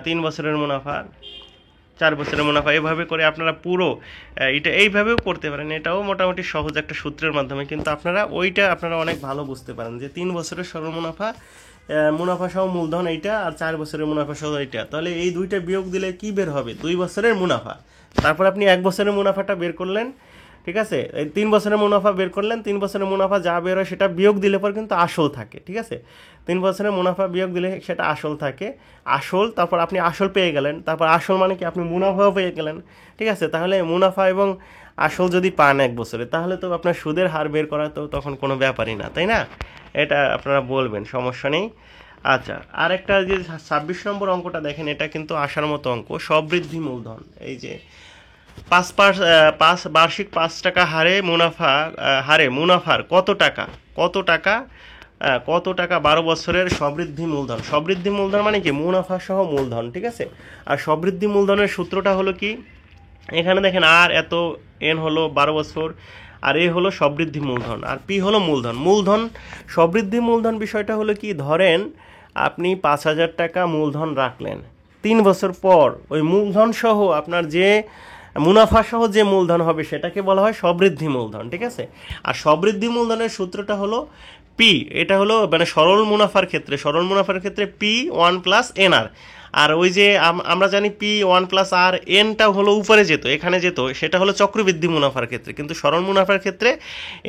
[SPEAKER 1] 3 বছরের মুনাফা, 4 বছরের মুনাফা, এভাবে করে আপনারা পুরো এটা এইভাবেও করতে পারেন। এটাও মোটামুটি সহজ একটা সূত্রের মাধ্যমে, কিন্তু আপনারা ওইটা আপনারা অনেক ভালো বুঝতে পারেন যে 3 বছরের সরল মুনাফা, মুনাফা সহ মূলধন এইটা, আর 4 বছরের মুনাফা সহ এইটা, তাহলে এই দুইটা বিয়োগ দিলে কি বের হবে, 2 বছরের মুনাফা। তারপর আপনি 1 বছরের মুনাফাটা বের করলেন, ঠিক আছে। এই 3 বছরের মুনাফা বের করলেন, 3 বছরের মুনাফা যা বের হয় সেটা বিয়োগ দিলে পর কিন্তু আসল থাকে, ঠিক আছে। 3 বছরের মুনাফা বিয়োগ দিলে সেটা আসল থাকে, আসল, তারপর আপনি আসল পেয়ে গেলেন, তারপর আসল মানে কি আপনি মুনাফাও পেয়ে গেলেন, ঠিক আছে। তাহলে মুনাফা এবং আসল যদি পান 1 বছরে, তাহলে তো আপনার সুদের হার বের করা তো তখন কোনো ব্যাপারই না, তাই না? এটা আপনারা বলবেন, সমস্যা নেই। আচ্ছা, আর একটা যে 26 নম্বর অঙ্কটা দেখেন, এটা কিন্তু আসার মতো অঙ্ক, সবৃদ্ধি মূলধন। এই যে বার্ষিক 5 টাকা হারে মুনাফার কত টাকা, কত টাকা 12 বছরের সবৃদ্ধি মূলধন। সবৃদ্ধি মূলধন মানে কি মুনাফা সহ মূলধন, ঠিক আছে। আর সবৃদ্ধি মূলধনের সূত্রটা হলো কি, এখানে দেখেন আর এত এন হলো 12 বছর, আর এ হলো সবৃদ্ধি মূলধন, আর পি হলো মূলধন। সবৃদ্ধি মূলধন বিষয়টা হলো কি, ধরেন আপনি 5,000 টাকা মূলধন রাখলেন, 3 বছর পর ওই মূলধন সহ আপনার যে মুনাফা সহ যে মূলধন হবে সেটাকে বলা হয় সবৃদ্ধি মূলধন, ঠিক আছে। আর সবৃদ্ধি মূলধনের সূত্রটা হলো পি, এটা হলো মানে সরল মুনাফার ক্ষেত্রে পি 1+NR। আর ওই যে আমরা জানি P1+R, এনটা হলো উপরে যেত, এখানে যেত, সেটা হলো চক্রবৃদ্ধি মুনাফার ক্ষেত্রে, কিন্তু সরল মুনাফার ক্ষেত্রে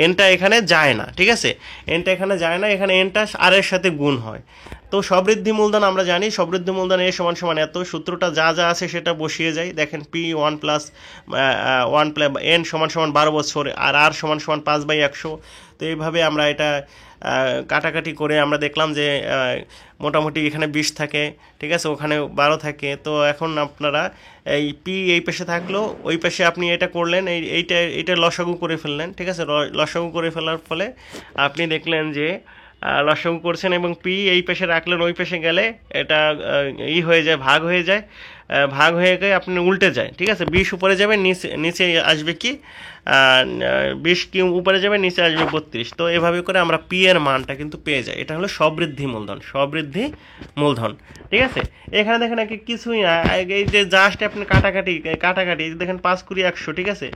[SPEAKER 1] এনটা এখানে যায় না, ঠিক আছে। এনটা এখানে যায় না, এখানে এনটা আর এর সাথে গুণ হয়। তো সবৃদ্ধি মূলধন আমরা জানি, সবৃদ্ধি মূলধন এ সমান সমান এত, সূত্রটা যা যা আছে সেটা বসিয়ে যায়। দেখেন P1+N সমান সমান 12 বছর, আর আর সমান সমান 5/100। তো এইভাবে আমরা এটা কাটাকাটি করে আমরা দেখলাম যে মোটামুটি এখানে 20 থাকে, ঠিক আছে, ওখানে 12 থাকে। তো এখন আপনারা এই পি এই পাশে থাকলো, ওই পাশে আপনি এটা করলেন, এইটা লসাগু করে ফেললেন, ঠিক আছে। লসাগু করে ফেলার ফলে আপনি দেখলেন যে লসাগু করছেন এবং পি এই পাশে রাখলেন, ওই পাশে গেলে এটা হয়ে যায়, ভাগ হয়ে যায়, ভাগ হয়ে গিয়ে আপনি উল্টে যায়, ঠিক আছে। 20 উপরে যাবে, নিচে আসবে কি 20 কি উপরে যাবে, নিচে আসবে 32। তো এভাবে করে আমরা পি এর মানটা কিন্তু পেয়ে যাই। এটা হলো সবৃদ্ধি মূলধন, ঠিক আছে। এখানে দেখেন কিছুই না, এই যে জাস্ট আপনি কাটাকাটি দেখেন 5 20 100, ঠিক আছে।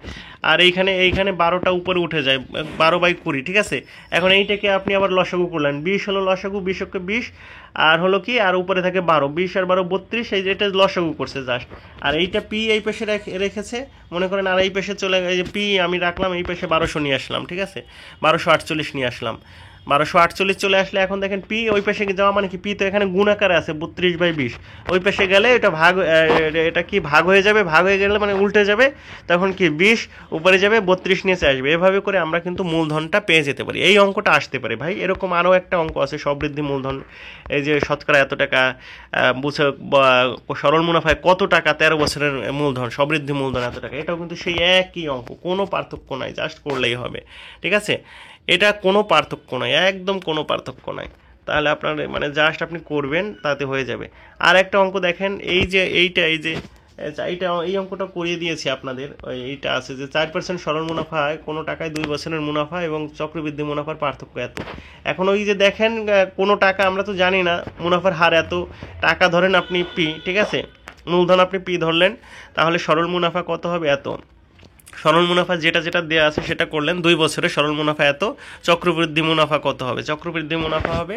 [SPEAKER 1] আর এইখানে 12টা উপরে উঠে যায়, 12/20, ঠিক আছে। এখন এইটাকে আপনি আবার লসাগু করলেন, 20 হলো লসাগু, 20কে 20, আর হলো কি, আর উপরে থাকে 12, 20 আর 12 32, এই যে এটা লসাগু করছে জাস্ট। আর এইটা পি এই পাশে রেখেছে, মনে করেন, আর এই পাশে চলে এই যে পি আমি রাখলাম, এই পাশে 1200 নিয়ে আসলাম, ঠিক আছে, 1248 নিয়ে আসলাম, 1248 চলে আসলে এখন দেখেন পি ওই পাশে যাওয়া মানে কি, পি তো এখানে গুণ আকারে আছে 32/20, ওই পাশে গেলে এটা এটা কি ভাগ হয়ে যাবে, ভাগ হয়ে গেলে মানে উল্টে যাবে, তখন কি 20 উপরে যাবে, 32 নিচে আসবে। এভাবে করে আমরা কিন্তু মূলধনটা পেয়ে যেতে পারি, এই অঙ্কটা আসতে পারে ভাই। এরকম আরও একটা অঙ্ক আছে, সবৃদ্ধি মূলধন, এই যে শতকরা এত টাকা সরল মুনাফায় কত টাকা 13 বছরের মূলধন, সবৃদ্ধি মূলধন এত টাকা, এটাও কিন্তু সেই একই অঙ্ক, কোনো পার্থক্য নাই, জাস্ট করলেই হবে, ঠিক আছে। এটা কোনো পার্থক্য নাই, একদম কোনো পার্থক্য নাই। তাহলে আপনার মানে জাস্ট আপনি করবেন, তাতে হয়ে যাবে। আর একটা অঙ্ক দেখেন, এই যে এই অঙ্কটা করিয়ে দিয়েছি আপনাদের, এইটা আছে যে 4% সরল মুনাফায় কোনো টাকায় 2 বছরের মুনাফা এবং চক্রবৃদ্ধি মুনাফার পার্থক্য এত। এখন ওই যে দেখেন কোনো টাকা আমরা তো জানি না, মুনাফার হার এত, টাকা ধরেন আপনি পি, ঠিক আছে, মূলধন আপনি পি ধরলেন, তাহলে সরল মুনাফা কত হবে এত। সরল মুনাফা যেটা দেওয়া আছে সেটা করলেন, 2 বছরে সরল মুনাফা এত, চক্রবৃদ্ধি মুনাফা কত হবে, চক্রবৃদ্ধি মুনাফা হবে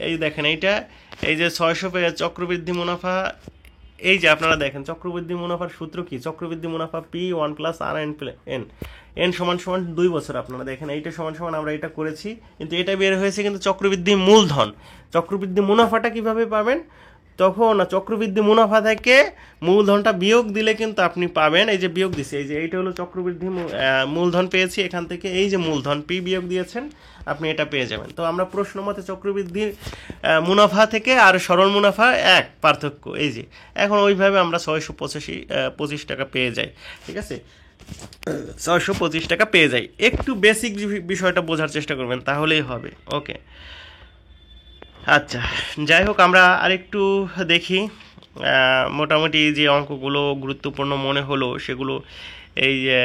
[SPEAKER 1] এই দেখেন এইটা, এই যে 600 চক্রবৃদ্ধি মুনাফা, এই যে আপনারা দেখেন চক্রবৃদ্ধি মুনাফার সূত্র কি, চক্রবৃদ্ধি মুনাফা P1+RN, এন সমান সমান 2 বছর। আপনারা দেখেন এইটা সমান সমান আমরা এটা করেছি, কিন্তু এটা বের হয়েছে কিন্তু চক্রবৃদ্ধি মূলধন। চক্রবৃদ্ধি মুনাফাটা কিভাবে পাবেন, তখন চক্রবৃদ্ধি মুনাফা থেকে মূলধনটা বিয়োগ দিলে কিন্তু আপনি পাবেন, এই যে বিয়োগ দিছে, এই যে এইটা হলো চক্রবৃদ্ধি মূলধন পেয়েছি, এখান থেকে এই যে মূলধন পি বিয়োগ দিয়েছেন আপনি এটা পেয়ে যাবেন। তো আমরা প্রশ্ন মতে চক্রবৃদ্ধির মুনাফা থেকে আর সরল মুনাফা এক পার্থক্য, এই যে এখন ওইভাবে আমরা 625 টাকা পেয়ে যাই। ঠিক আছে, 625 টাকা পেয়ে যাই। একটু বেসিক বিষয়টা বোঝার চেষ্টা করবেন, তাহলেই হবে। ওকে, আচ্ছা, যাই হোক, আমরা আরেকটু দেখি। মোটামুটি যে অঙ্কগুলো গুরুত্বপূর্ণ মনে হলো সেগুলো এই যে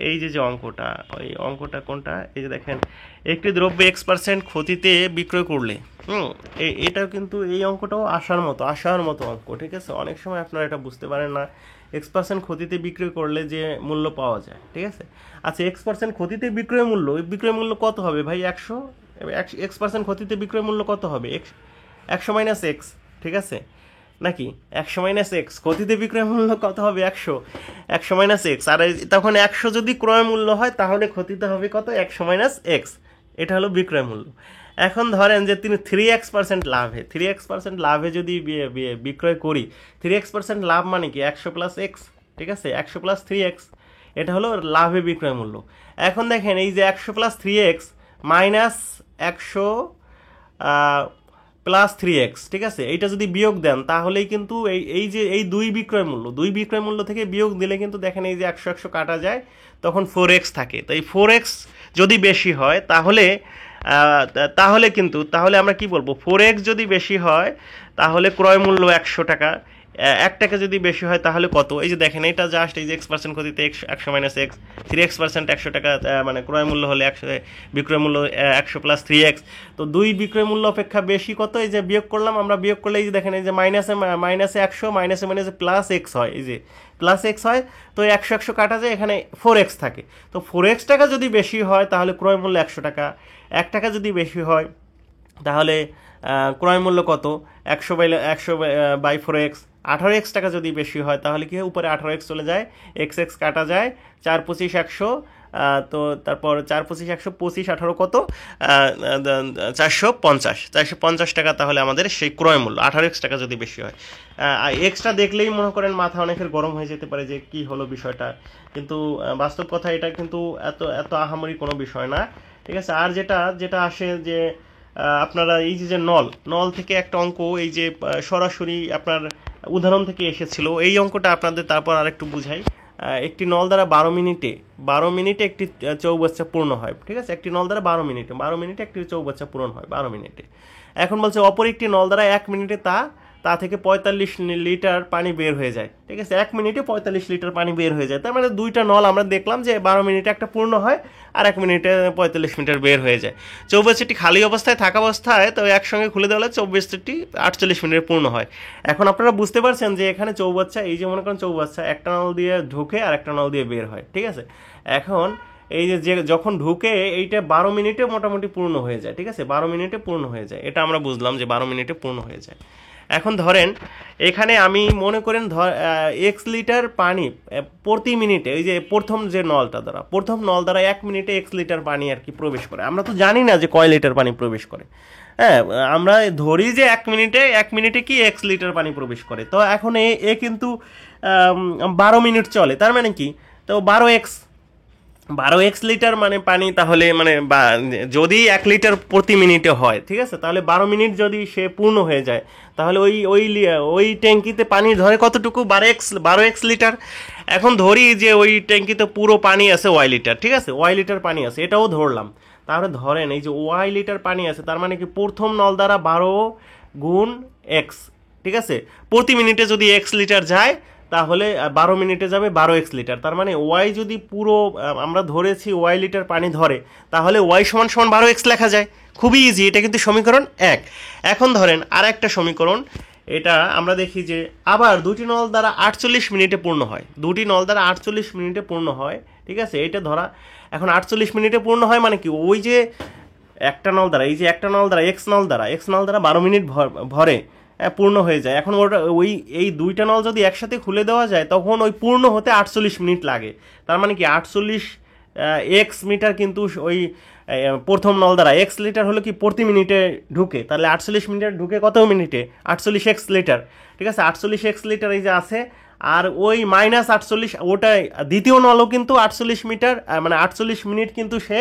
[SPEAKER 1] এই যে অঙ্কটা, ওই অঙ্কটা কোনটা, এই যে দেখেন, একটি দ্রব্য X% ক্ষতিতে বিক্রয় করলে, এটাও কিন্তু এই অঙ্কটাও আসার মতো অঙ্ক। ঠিক আছে, অনেক সময় আপনারা এটা বুঝতে পারেন না, X% ক্ষতিতে বিক্রয় করলে যে মূল্য পাওয়া যায়। ঠিক আছে, আচ্ছা, X% ক্ষতিতে বিক্রয় মূল্য কত হবে ভাই? 100। X% ক্ষতিতে বিক্রয় মূল্য কত হবে? 100 মাইনাস এক্স। ঠিক আছে, নাকি 100 মাইনাস এক্স, ক্ষতিতে বিক্রয় মূল্য কত হবে? 100 মাইনাস এক্স। আর তখন 100 যদি ক্রয় মূল্য হয় তাহলে ক্ষতিতে হবে কত? 100 মাইনাস এক্স। এটা হলো বিক্রয় মূল্য। এখন ধরেন যে তিনি 3x% লাভে 3x% লাভে যদি বিক্রয় করি, 3x% লাভ মানে কি? 100 প্লাস এক্স। ঠিক আছে, 100 প্লাস 3x, এটা হলো লাভে বিক্রয় মূল্য। এখন দেখেন, এই যে 100 plus 3x minus 100 plus 3x, ঠিক আছে, এইটা যদি বিয়োগ দেন তাহলেই কিন্তু এই যে এই দুই বিক্রয় মূল্য থেকে বিয়োগ দিলে কিন্তু দেখেন এই যে 100 কাটা যায়, তখন 4x থাকে। তো এই 4x যদি বেশি হয় তাহলে আমরা কি বলবো? 4x যদি বেশি হয় তাহলে ক্রয় মূল্য 100 টাকা, 1 টাকা যদি বেশি হয় তাহলে কত? এই যে দেখেন, এটা জাস্ট এই যে X% ক্ষতিতে 100 মাইনাস এক্স, 3x% 100 টাকা, মানে ক্রয় মূল্য হলে 100, বিক্রয় মূল্য 100 প্লাস 3x। তো দুই বিক্রয় মূল্য অপেক্ষা বেশি কত? এই যে বিয়োগ করলাম, আমরা বিয়োগ করলে এই যে দেখেন, এই যে মাইনাসে 100, মাইনাসে প্লাস এক্স হয়, এই যে প্লাস এক্স হয়। তো 100 কাটা যায়, এখানে 4x থাকে। তো 4x টাকা যদি বেশি হয় তাহলে ক্রয় মূল্য 100 টাকা, 1 টাকা যদি বেশি হয় তাহলে ক্রয় মূল্য কত? 100 বাই 4x। 18x টাকা যদি বেশি হয় তাহলে কি হয়? উপরে 18x চলে যায়, x কাটা যায়, 4 25 100, তো তারপর 4 25 100, 25 18 কত? 450 টাকা তাহলে আমাদের সেই ক্রয় মূল্য, 18x টাকা যদি বেশি হয়। এক্সট্রা দেখলেই মনে করেন মাথা অনেকের গরম হয়ে যেতে পারে যে কি হলো বিষয়টা, কিন্তু বাস্তব কথা এটা কিন্তু এত আহামরি কোনো বিষয় না। ঠিক আছে, আর যেটা আসে যে আপনারা এই যে নল থেকে একটা অঙ্ক, এই যে সরাসরি আপনার উদাহরণ থেকে এসেছিল, এই অঙ্কটা আপনাদের তারপর আরেকটু বুঝাই। একটি নল দ্বারা 12 মিনিটে একটি চৌবাচ্চা পূর্ণ হয়। ঠিক আছে, একটি নল দ্বারা 12 মিনিটে একটি চৌবাচ্চা পূরণ হয় 12 মিনিটে। এখন বলছে অপর একটি নল দ্বারা 1 মিনিটে তা থেকে 45 লিটার পানি বের হয়ে যায়। ঠিক আছে, 1 মিনিটে 45 লিটার পানি বের হয়ে যায়। তার মানে দুইটা নল আমরা দেখলাম যে 12 মিনিটে একটা পূর্ণ হয় আর 1 মিনিটে 45 লিটার বের হয়ে যায়। চৌবাচ্চাটি খালি অবস্থায় থাকা অবস্থায় তো একসঙ্গে খুলে দেওয়া হলে চৌবাচ্চাটি 48 মিনিটে পূর্ণ হয়। এখন আপনারা বুঝতে পারছেন যে এখানে চৌবাচ্চা, এই যে মনে করেন চৌবাচ্চা একটা নল দিয়ে ঢুকে আর একটা নল দিয়ে বের হয়। ঠিক আছে, এখন এই যে যখন ঢুকে এইটা 12 মিনিটে মোটামুটি পূর্ণ হয়ে যায়। ঠিক আছে, 12 মিনিটে পূর্ণ হয়ে যায়, এটা আমরা বুঝলাম যে 12 মিনিটে পূর্ণ হয়ে যায়। এখন ধরেন এখানে আমি মনে করেন x লিটার পানি প্রতি মিনিটে, এই যে প্রথম নল দ্বারা 1 মিনিটে x লিটার পানি আর কি প্রবেশ করে। আমরা তো জানি না যে কয় লিটার পানি প্রবেশ করে। হ্যাঁ, আমরা ধরি যে 1 মিনিটে কি x লিটার পানি প্রবেশ করে। তো এখন এ কিন্তু 12 মিনিট চলে, তার মানে কি? তো 12x লিটার মানে পানি, তাহলে মানে যদি 1 লিটার প্রতি মিনিটে হয়, ঠিক আছে, তাহলে 12 মিনিট যদি সে পূর্ণ হয়ে যায় তাহলে ওই ট্যাঙ্কিতে পানি ধরে কতটুকু? 12x litre. এখন ধরি যে ওই ট্যাঙ্কিতে পুরো পানি আছে y লিটার। ঠিক আছে, y লিটার পানি আছে, এটাও ধরলাম। তাহলে ধরেন এই যে y লিটার পানি আছে, তার মানে কি প্রথম নল দ্বারা 12 গুণ x। ঠিক আছে, প্রতি মিনিটে যদি x লিটার যায় তাহলে 12 মিনিটে যাবে 12x লিটার। তার মানে y যদি পুরো আমরা ধরেছি y লিটার পানি ধরে, তাহলে y সমান 12x লেখা যায়। খুবই ইজি, এটা কিন্তু সমীকরণ 1। এখন ধরেন আর একটা সমীকরণ, এটা আমরা দেখি যে আবার দুটি নল দ্বারা 48 মিনিটে পূর্ণ হয়। ঠিক আছে, এটা ধরা এখন 48 মিনিটে পূর্ণ হয় মানে কি? ওই যে একটা নল দ্বারা, এই যে একটা নল দ্বারা x নল দ্বারা 12 মিনিট ভরে পূর্ণ হয়ে যায়। এখন ওটা এই দুইটা নল যদি একসাথে খুলে দেওয়া যায় তখন ওই পূর্ণ হতে 48 মিনিট লাগে। তার মানে কি 48 এক্স মিটার কিন্তু ওই প্রথম নল দ্বারা এক্স লিটার হলো কি প্রতি মিনিটে ঢুকে, তাহলে 48 মিনিটে ঢুকে কত মিনিটে 48 এক্স লিটার, ঠিক আছে 48 এক্স লিটার এই যে আছে। আর ওই -48 ওটা দ্বিতীয় নলও কিন্তু 48 মিটার মানে 48 মিনিট কিন্তু সে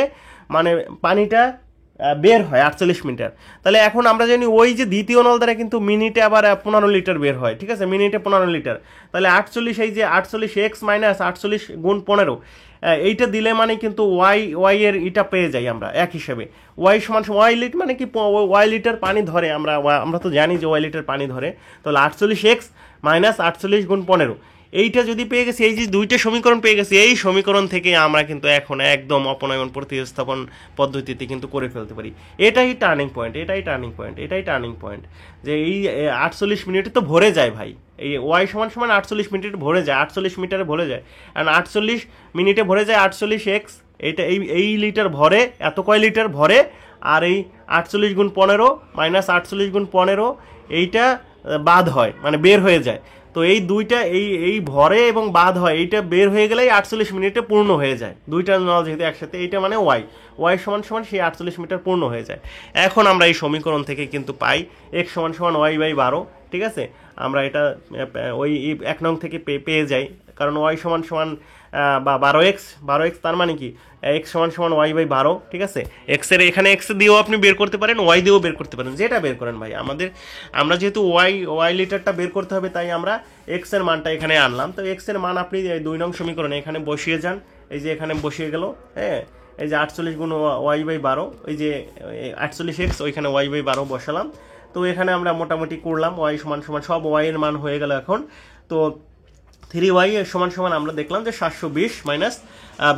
[SPEAKER 1] মানে পানিটা বের হয় 48 মিটার। তাহলে এখন আমরা জানি ওই যে দ্বিতীয় নল দ্বারা কিন্তু মিনিটে আবার 15 লিটার বের হয়, ঠিক আছে মিনিটে 15 লিটার। তাহলে 48 এই যে 48 এক্স মাইনাস 48 গুণ 15 এইটা দিলে মানে কিন্তু ওয়াই এর এটা পেয়ে যাই আমরা এক হিসেবে। ওয়াই সমান ওয়াই লিটার মানে কি ওয়াই লিটার পানি ধরে, আমরা তো জানি যে ওয়াই লিটার পানি ধরে। তাহলে 48 এক্স মাইনাস 48 গুণ 15 এইটা যদি পেয়ে গেছি, এই যে দুইটা সমীকরণ পেয়ে গেছি, এই সমীকরণ থেকে আমরা কিন্তু এখন একদম অপনয়ন প্রতিস্থাপন পদ্ধতিতে কিন্তু করে ফেলতে পারি। এটাই টার্নিং পয়েন্ট, এটাই টার্নিং পয়েন্ট, এটাই টার্নিং পয়েন্ট যে এই 48 মিনিটে তো ভরে যায় ভাই, এই ওয়াই সমান 48 মিনিটে ভরে যায়, 48 মিটারে ভরে যায়। কারণ 48 মিনিটে ভরে যায় 48 এক্স, এইটা এই লিটার ভরে, এত কয় লিটার ভরে, আর এই 48 গুণ 15 মাইনাস 48 গুণ 15 এইটা বাদ হয় মানে বের হয়ে যায়। তো এই দুইটা এই ভরে এবং বাদ হয়, এইটা বের হয়ে গেলেই 48 মিনিটে পূর্ণ হয়ে যায়, দুইটা নল যেহেতু একসাথে, এইটা মানে ওয়াই সমান সমান সেই 48 মিটার পূর্ণ হয়ে যায়। এখন আমরা এই সমীকরণ থেকে কিন্তু পাই x সমান সমান y/12, ঠিক আছে আমরা এটা ওই 1 নং থেকে পেয়ে যাই, কারণ ওয়াই সমান সমান বা 12x তার মানে কি x সমান সমান y/12, ঠিক আছে এক্স এর এখানে এক্স দিয়েও আপনি বের করতে পারেন, ওয়াই দিয়েও বের করতে পারেন, যেটা বের করেন ভাই। আমরা যেহেতু ওয়াই লিটারটা বের করতে হবে, তাই আমরা এক্স এর মানটা এখানে আনলাম। তো এক্স এর মান আপনি 2 নং সমীকরণে এখানে বসিয়ে যান, এই যে এখানে বসিয়ে গেল, হ্যাঁ এই যে 48 গুণ y/12, ওই যে 48x ওইখানে y/12 বসালাম। তো এখানে আমরা মোটামুটি করলাম ওয়াই সমান সমান সব ওয়াই এর মান হয়ে গেল এখন। তো 3y এর সমান সমান আমরা দেখলাম যে 720 মাইনাস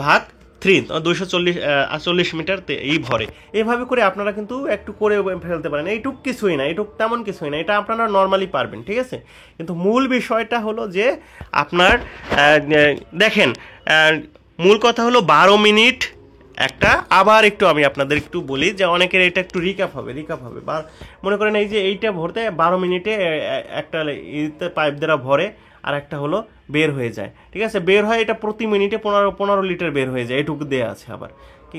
[SPEAKER 1] ভাগ 3 240 মিটার এই ভরে। এইভাবে করে আপনারা কিন্তু একটু করে ফেলতে পারেন, এইটুক কিছুই না, এইটুক তেমন কিছুই না, এটা আপনারা নর্মালি পারবেন, ঠিক আছে। কিন্তু মূল বিষয়টা হলো যে আপনার দেখেন মূল কথা হলো 12 মিনিট একটা। আবার একটু আমি আপনাদের একটু বলি যে অনেকের এটা একটু রিক্যাপ হবে। মনে করেন এই যে এইটা ভরতে 12 মিনিটে একটা পাইপ দ্বারা ভরে, আর একটা হলো বের হয়ে যায়, ঠিক আছে বের হয় এটা প্রতি মিনিটে 15 লিটার বের হয়ে যায়, এটুকু দেওয়া আছে আবার,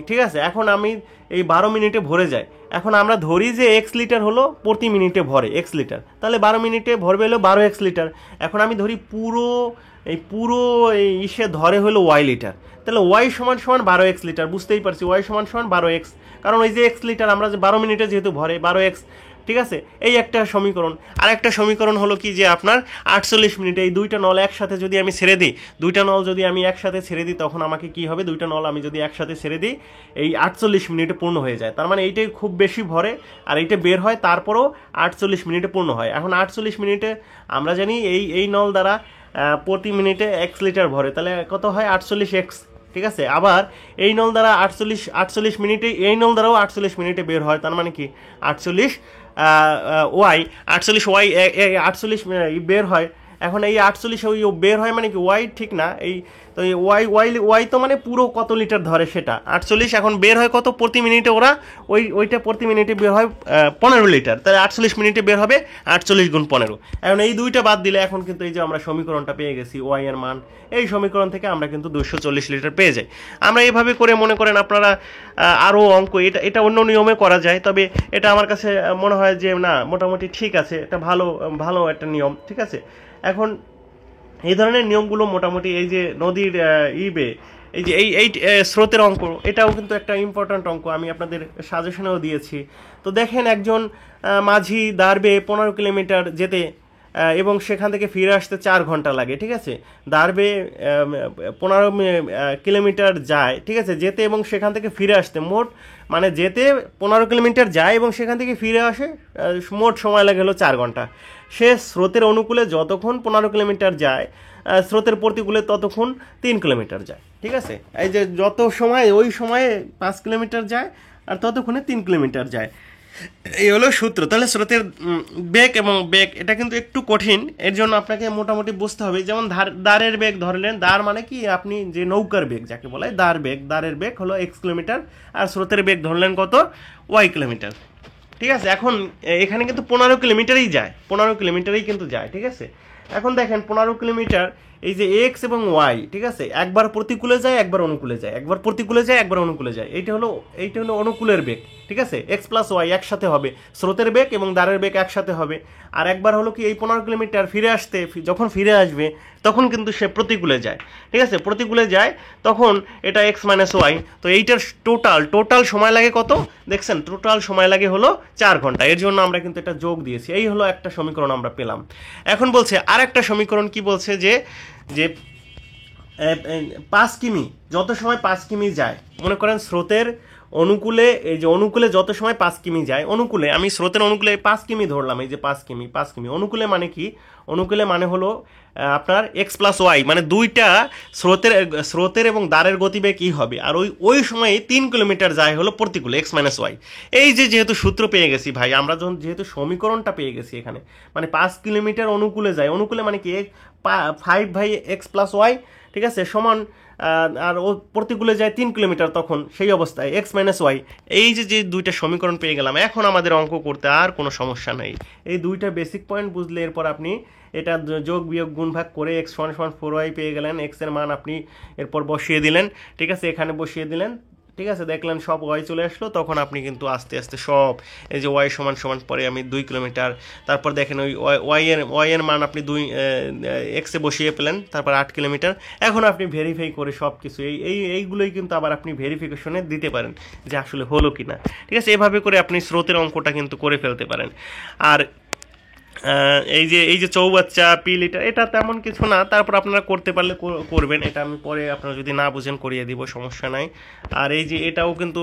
[SPEAKER 1] ঠিক আছে। এখন আমি এই 12 মিনিটে ভরে যায়, এখন আমরা ধরি যে এক্স লিটার হলো প্রতি মিনিটে ভরে এক্স লিটার, তাহলে 12 মিনিটে ভরবে হলো 12 এক্স লিটার। এখন আমি ধরি পুরো ইসে ধরে হলো ওয়াই লিটার, তাহলে ওয়াই সমান সমান 12 এক্স লিটার, বুঝতেই পারছি ওয়াই সমান সমান 12 এক্স, কারণ ওই যে এক্স লিটার আমরা যে 12 মিনিটে যেহেতু ভরে 12 এক্স, ঠিক আছে। এই একটা সমীকরণ। আর একটা সমীকরণ হলো কি যে আপনার 48 মিনিটে এই দুইটা নল একসাথে যদি আমি ছেড়ে দিই, একসাথে ছেড়ে দিই, তখন আমাকে কি হবে, দুইটা নল আমি যদি একসাথে ছেড়ে দিই এই 48 মিনিটে পূর্ণ হয়ে যায়, তার মানে এইটাই খুব বেশি ভরে আর এইটা বের হয়, তারপরও 48 মিনিটে পূর্ণ হয়। এখন 48 মিনিটে আমরা জানি এই নল দ্বারা প্রতি মিনিটে এক্স লিটার ভরে, তাহলে কত হয় 48 এক্স, ঠিক আছে। আবার এই নল দ্বারা 48 মিনিটে, এই নল দ্বারাও 48 মিনিটে বের হয়, তার মানে কি 48 ওয়াই 48 বের হয়। এখন এই 48 ওই বের হয় মানে কি ওয়াই, ঠিক না, এই তো এই ওয়াই তো মানে পুরো কত লিটার ধরে সেটা 48, এখন বের হয় কত প্রতি মিনিটে, ওরা ওইটা প্রতি মিনিটে বের হয় 15 লিটার, তাহলে 48 মিনিটে বের হবে 48 গুণ 15। এখন এই দুইটা বাদ দিলে এখন কিন্তু এই যে আমরা সমীকরণটা পেয়ে গেছি ওয়াই এর মান, এই সমীকরণ থেকে আমরা কিন্তু 240 লিটার পেয়ে যাই। আমরা এইভাবে করে মনে করেন আপনারা আরও অঙ্ক এটা অন্য নিয়মে করা যায়, তবে এটা আমার কাছে মনে হয় যে না মোটামুটি ঠিক আছে, এটা ভালো একটা নিয়ম, ঠিক আছে। এখন এই ধরনের নিয়মগুলো মোটামুটি এই যে নদীর এই যে এই স্রোতের অঙ্ক, এটাও কিন্তু একটা ইম্পর্ট্যান্ট অঙ্ক, আমি আপনাদের সাজেশনেও দিয়েছি। তো দেখেন একজন মাঝি দাঁড়বে 15 কিলোমিটার যেতে এবং সেখান থেকে ফিরে আসতে 4 ঘন্টা লাগে, ঠিক আছে। দাঁড়বে 15 কিলোমিটার যায়, ঠিক আছে, যেতে এবং সেখান থেকে ফিরে আসতে মোট মানে যেতে 15 কিলোমিটার যায় এবং সেখান থেকে ফিরে আসে মোট সময় লাগে হলো 4 ঘন্টা। সে স্রোতের অনুকূলে যতক্ষণ 15 কিলোমিটার যায়, স্রোতের প্রতিকূলে ততক্ষণ 3 কিলোমিটার যায়, ঠিক আছে। এই যে যত সময় ওই সময়ে 5 কিলোমিটার যায় আর ততক্ষণে 3 কিলোমিটার যায়, এই হলো সূত্র। তাহলে স্রোতের বেগ এবং বেগ এটা কিন্তু একটু কঠিন, এর জন্য আপনাকে মোটামুটি বুঝতে হবে। যেমন দাঁড়ের বেগ ধরলেন, দাঁড় মানে কি আপনি যে নৌকার বেগ যাকে বলে দাঁড়ের বেগ হলো x কিলোমিটার, আর স্রোতের বেগ ধরলেন কত y কিলোমিটার, ঠিক আছে। এখন এখানে কিন্তু 15 কিলোমিটারই যায়, 15 কিলোমিটারই কিন্তু যায়, ঠিক আছে। এখন দেখেন 15 কিলোমিটার এই যে এক্স এবং ওয়াই, ঠিক আছে, একবার প্রতিকূলে যায় একবার অনুকূলে যায়, একবার প্রতিকূলে যায় একবার অনুকূলে যায়, এইটা হলো অনুকূলের বেগ, ঠিক আছে, এক্স প্লাস ওয়াই একসাথে হবে, স্রোতের বেগ এবং দ্বারের বেগ একসাথে হবে। আর একবার হলো কি এই 15 কিলোমিটার ফিরে আসতে, যখন ফিরে আসবে তখন কিন্তু সে প্রতিকূলে যায়, ঠিক আছে, প্রতিকূলে যায় তখন এটা এক্স মাইনাস ওয়াই। তো এইটার টোটাল সময় লাগে কত দেখছেন, টোটাল সময় লাগে হলো 4 ঘন্টা। এর জন্য আমরা কিন্তু এটা যোগ দিয়েছি। এই হলো একটা সমীকরণ আমরা পেলাম। এখন বলছে আর একটা সমীকরণ কি বলছে, যে যে 5 কিমি, যত সময় 5 কিমি যায়, মনে করেন স্রোতের অনুকূলে, এই যে অনুকূলে যত সময় 5 কিমি যায়, অনুকূলে আমি স্রোতের অনুকূলে 5 কিমি ধরলাম, এই যে 5 কিমি অনুকূলে মানে কি, অনুকূলে মানে হলো আপনার এক্স প্লাস ওয়াই, মানে দুইটা স্রোতের এবং দ্বারের গতিবেগ কি হবে, আর ওই সময়ে 3 কিলোমিটার যায় হলো প্রতিকূলে এক্স মাইনাস ওয়াই। এই যে যেহেতু সূত্র পেয়ে গেছি ভাই আমরা, যখন যেহেতু সমীকরণটা পেয়ে গেছি এখানে, মানে 5 কিলোমিটার অনুকূলে যায়, অনুকূলে মানে কি 5 বাই এক্স প্লাস ওয়াই, ঠিক আছে, সমান, আর ও প্রতিকূলে যায় 3 কিলোমিটার, তখন সেই অবস্থায় এক্স মাইনাস ওয়াই। এই যে দুইটা সমীকরণ পেয়ে গেলাম, এখন আমাদের অঙ্ক করতে আর কোনো সমস্যা নেই। এই দুইটা বেসিক পয়েন্ট বুঝলে এরপর আপনি এটা যোগ বিয়োগ গুণ ভাগ করে এক্স সমান সমান 4y পেয়ে গেলেন, এক্স এর মান আপনি এরপর বসিয়ে দিলেন, ঠিক আছে, এখানে বসিয়ে দিলেন, ঠিক আছে, দেখলেন সব ওয়াই চলে আসলো, তখন আপনি কিন্তু আস্তে আস্তে সব এই যে ওয়াই সমান সমান পরে আমি 2 কিলোমিটার, তারপর দেখেন ওই ওয়াই এর মান আপনি এক্সে বসিয়ে পেলেন, তারপর 8 কিলোমিটার। এখন আপনি ভেরিফাই করে সব কিছু এইগুলোই কিন্তু আবার আপনি ভেরিফিকেশনে দিতে পারেন যে আসলে হলো কি না, ঠিক আছে। এভাবে করে আপনি স্রোতের অঙ্কটা কিন্তু করে ফেলতে পারেন। আর এই যে চৌবাচ্চা পি লিটার এটা তেমন কিছু না, তারপর আপনারা করতে পারলে করবেন, এটা আমি পরে আপনারা যদি না বুঝেন করিয়ে দিব, সমস্যা নাই। আর এই যে এটাও কিন্তু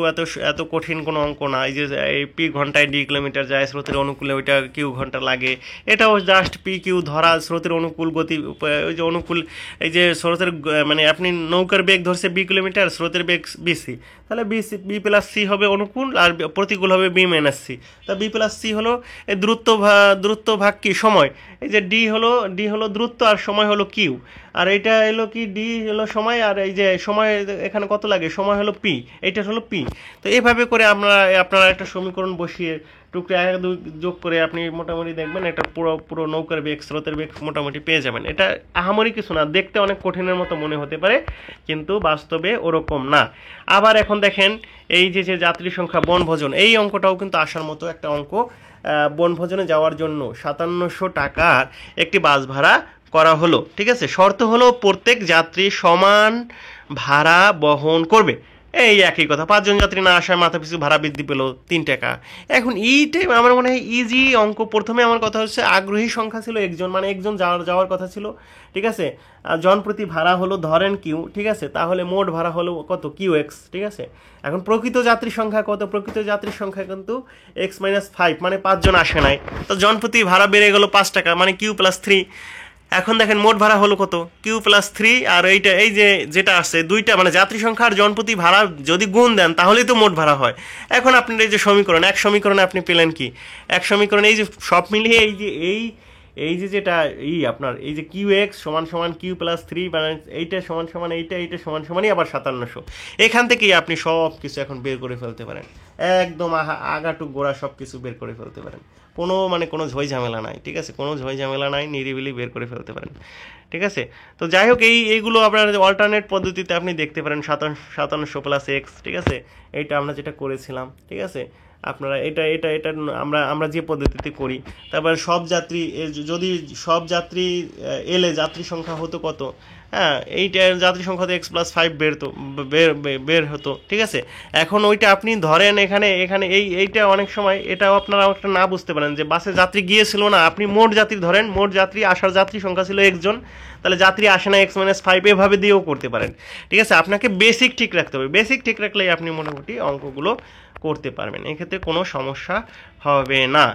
[SPEAKER 1] এত কঠিন কোনো অঙ্ক না, এই যে এই পি ঘন্টায় ডি কিলোমিটার যায় স্রোতের অনুকূলে, ওইটা কিউ ঘন্টা লাগে, এটাও জাস্ট পি কিউ ধরা, স্রোতের অনুকূল গতি, ওই যে অনুকূল, এই যে স্রোতের মানে আপনি নৌকার বেগ ধরছে বি কিলোমিটার, স্রোতের বেগ বিসি, তাহলে বি প্লাস সি হবে অনুকূল আর প্রতিকূল হবে বি মাইনাস সি। তা বি প্লাস সি হলো এই দূরত্ব ভাগ কি সময়, এই যে ডি হলো দূরত্ব আর সময় হলো কিউ, আর এটা হলো কি ডি হলো সময়, আর এই যে সময় এখানে কত লাগে, সময় হলো পি, এইটা হলো পি। তো এইভাবে করে আপনারা একটা সমীকরণ বসিয়ে টুকরে 1 2 যোগ করে আপনি মোটামুটি দেখবেন এটা পুরো নৌকার বেগ স্রোতের বেগ মোটামুটি পেয়ে যাবেন। এটা আহামরি কিছু না, দেখতে অনেক কঠিনের মতো মনে হতে পারে কিন্তু বাস্তবে ওরকম না। আবার এখন দেখেন এই যে যাত্রী সংখ্যা বনভোজন, এই অঙ্কটাও কিন্তু আসার মতো একটা অঙ্ক। বনভোজনে যাওয়ার জন্য 5700 টাকার একটি বাস ভাড়া করা হলো, ঠিক আছে, শর্ত হলো প্রত্যেক যাত্রী সমান ভাড়া বহন করবে। এই একই কথা, 5 জন যাত্রী না আসায় মাথা পিছু ভাড়া বৃদ্ধি পেল 3 টাকা। এখন এইটাই আমার মনে হয় ইজি অঙ্ক। প্রথমে আমার কথা হচ্ছে আগ্রহী সংখ্যা ছিল একজন, মানে একজন যাওয়ার কথা ছিল, ঠিক আছে, জন প্রতি ভাড়া হলো ধরেন কিউ, ঠিক আছে, তাহলে মোট ভাড়া হলো কত কিউ এক্স, ঠিক আছে। এখন প্রকৃত যাত্রী সংখ্যা কত, প্রকৃত যাত্রীর সংখ্যা কিন্তু এক্স মাইনাস 5, মানে 5 জন আসে নাই, তো জন প্রতি ভাড়া বেড়ে গেল 5 টাকা, মানে কিউ প্লাস 3। এখন দেখেন মোট ভাড়া হলো কত কিউ প্লাস 3, আর এইটা এই যে যেটা আছে দুইটা, মানে যাত্রী সংখ্যা আর জনপ্রতি ভাড়া যদি গুণ দেন তাহলেই তো মোট ভাড়া হয়। এখন আপনার এই যে সমীকরণ, এক সমীকরণে আপনি পেলেন কি, এক সমীকরণে এই যে সব মিলিয়ে এই যে যেটা আপনার এই যে কিউ এক্স সমান সমান কিউ প্লাস 3, মানে এইটা সমান সমান এইটা সমান সমানই আবার 5700। এখান থেকেই আপনি সব কিছু এখন বের করে ফেলতে পারেন, একদম আগাটুক গোড়া সব কিছু বের করে ফেলতে পারেন, কোনো ঝই ঝামেলা নাই, ঠিক আছে, কোনো ঝই ঝামেলা নাই, নিরিবিলি বের করে ফেলতে পারেন, ঠিক আছে। তো যাই হোক এইগুলো আপনার অল্টারনেট পদ্ধতিতে আপনি দেখতে পারেন, 5700 প্লাস এক্স, ঠিক আছে, এইটা আমরা যেটা করেছিলাম, ঠিক আছে, আপনারা এটা আমরা যে পদ্ধতিতে করি। তারপর যদি সব যাত্রী এলে যাত্রী সংখ্যা হতো কত, হ্যাঁ, এইটার যাত্রী সংখ্যা তো এক্স প্লাস 5 বের হতো, ঠিক আছে। এখন ওইটা আপনি ধরেন এখানে এইটা অনেক সময় এটাও আপনারা একটা না বুঝতে পারেন যে বাসে যাত্রী গিয়েছিল না, আপনি মোট যাত্রী ধরেন, মোট যাত্রী আসার যাত্রী সংখ্যা ছিল একজন, তাহলে যাত্রী আসে না এক্স মাইনাস 5, এভাবে দিয়েও করতে পারেন, ঠিক আছে। আপনাকে বেসিক ঠিক রাখতে হবে, বেসিক ঠিক রাখলেই আপনি মোটামুটি অঙ্কগুলো করতে পারবেন, এক্ষেত্রে কোনো সমস্যা হবে না।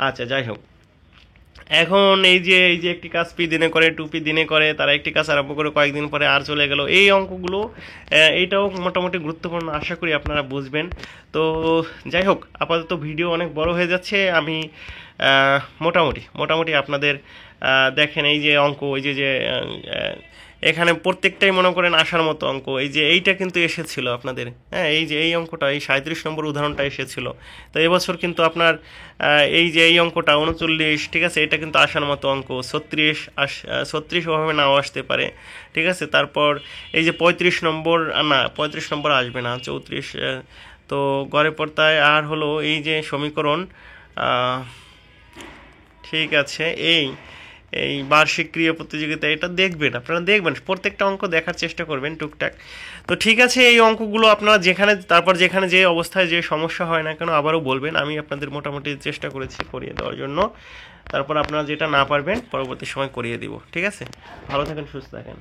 [SPEAKER 1] আচ্ছা, যাই হোক, এখন এই যে একটি কাজ পি দিনে করে 2p দিনে করে, তারা একটি কাজ আরম্ভ করে কয়েকদিন পরে আর চলে গেল, এই অঙ্কগুলো এইটাও মোটামুটি গুরুত্বপূর্ণ, আশা করি আপনারা বুঝবেন। তো যাই হোক, আপাতত ভিডিও অনেক বড় হয়ে যাচ্ছে, আমি মোটামুটি আপনাদের দেখেন এই যে অঙ্ক, এখানে প্রত্যেকটাই মনে করেন আসার মতো অঙ্ক। এই যে এইটা কিন্তু এসেছিল আপনাদের, হ্যাঁ, এই যে এই অঙ্কটা, এই 37 নম্বর উদাহরণটা এসেছিল। তো এবছর কিন্তু আপনার এই যে এই অঙ্কটা 39, ঠিক আছে, এটা কিন্তু আসার মতো অঙ্ক। 36 ওভাবে নাও আসতে পারে, ঠিক আছে। তারপর এই যে 35 নম্বর, না 35 নম্বর আসবে না, 34। তো গড়ে পড়তায় আর হলো এই যে সমীকরণ, ঠিক আছে, এই এই বার্ষিক ক্রিয়া প্রতিযোগিতা, এটা দেখবেন, আপনারা দেখবেন, প্রত্যেকটা অঙ্ক দেখার চেষ্টা করবেন টুকটাক। তো ঠিক আছে, এই অঙ্কগুলো আপনারা যেখানে, তারপর যেখানে যে অবস্থায় যে সমস্যা হয় না কেন আবারও বলবেন, আমি আপনাদের মোটামুটি চেষ্টা করেছি করিয়ে দেওয়ার জন্য। তারপর আপনারা যেটা না পারবেন পরবর্তী সময় করিয়ে দিব, ঠিক আছে। ভালো থাকেন, সুস্থ থাকেন।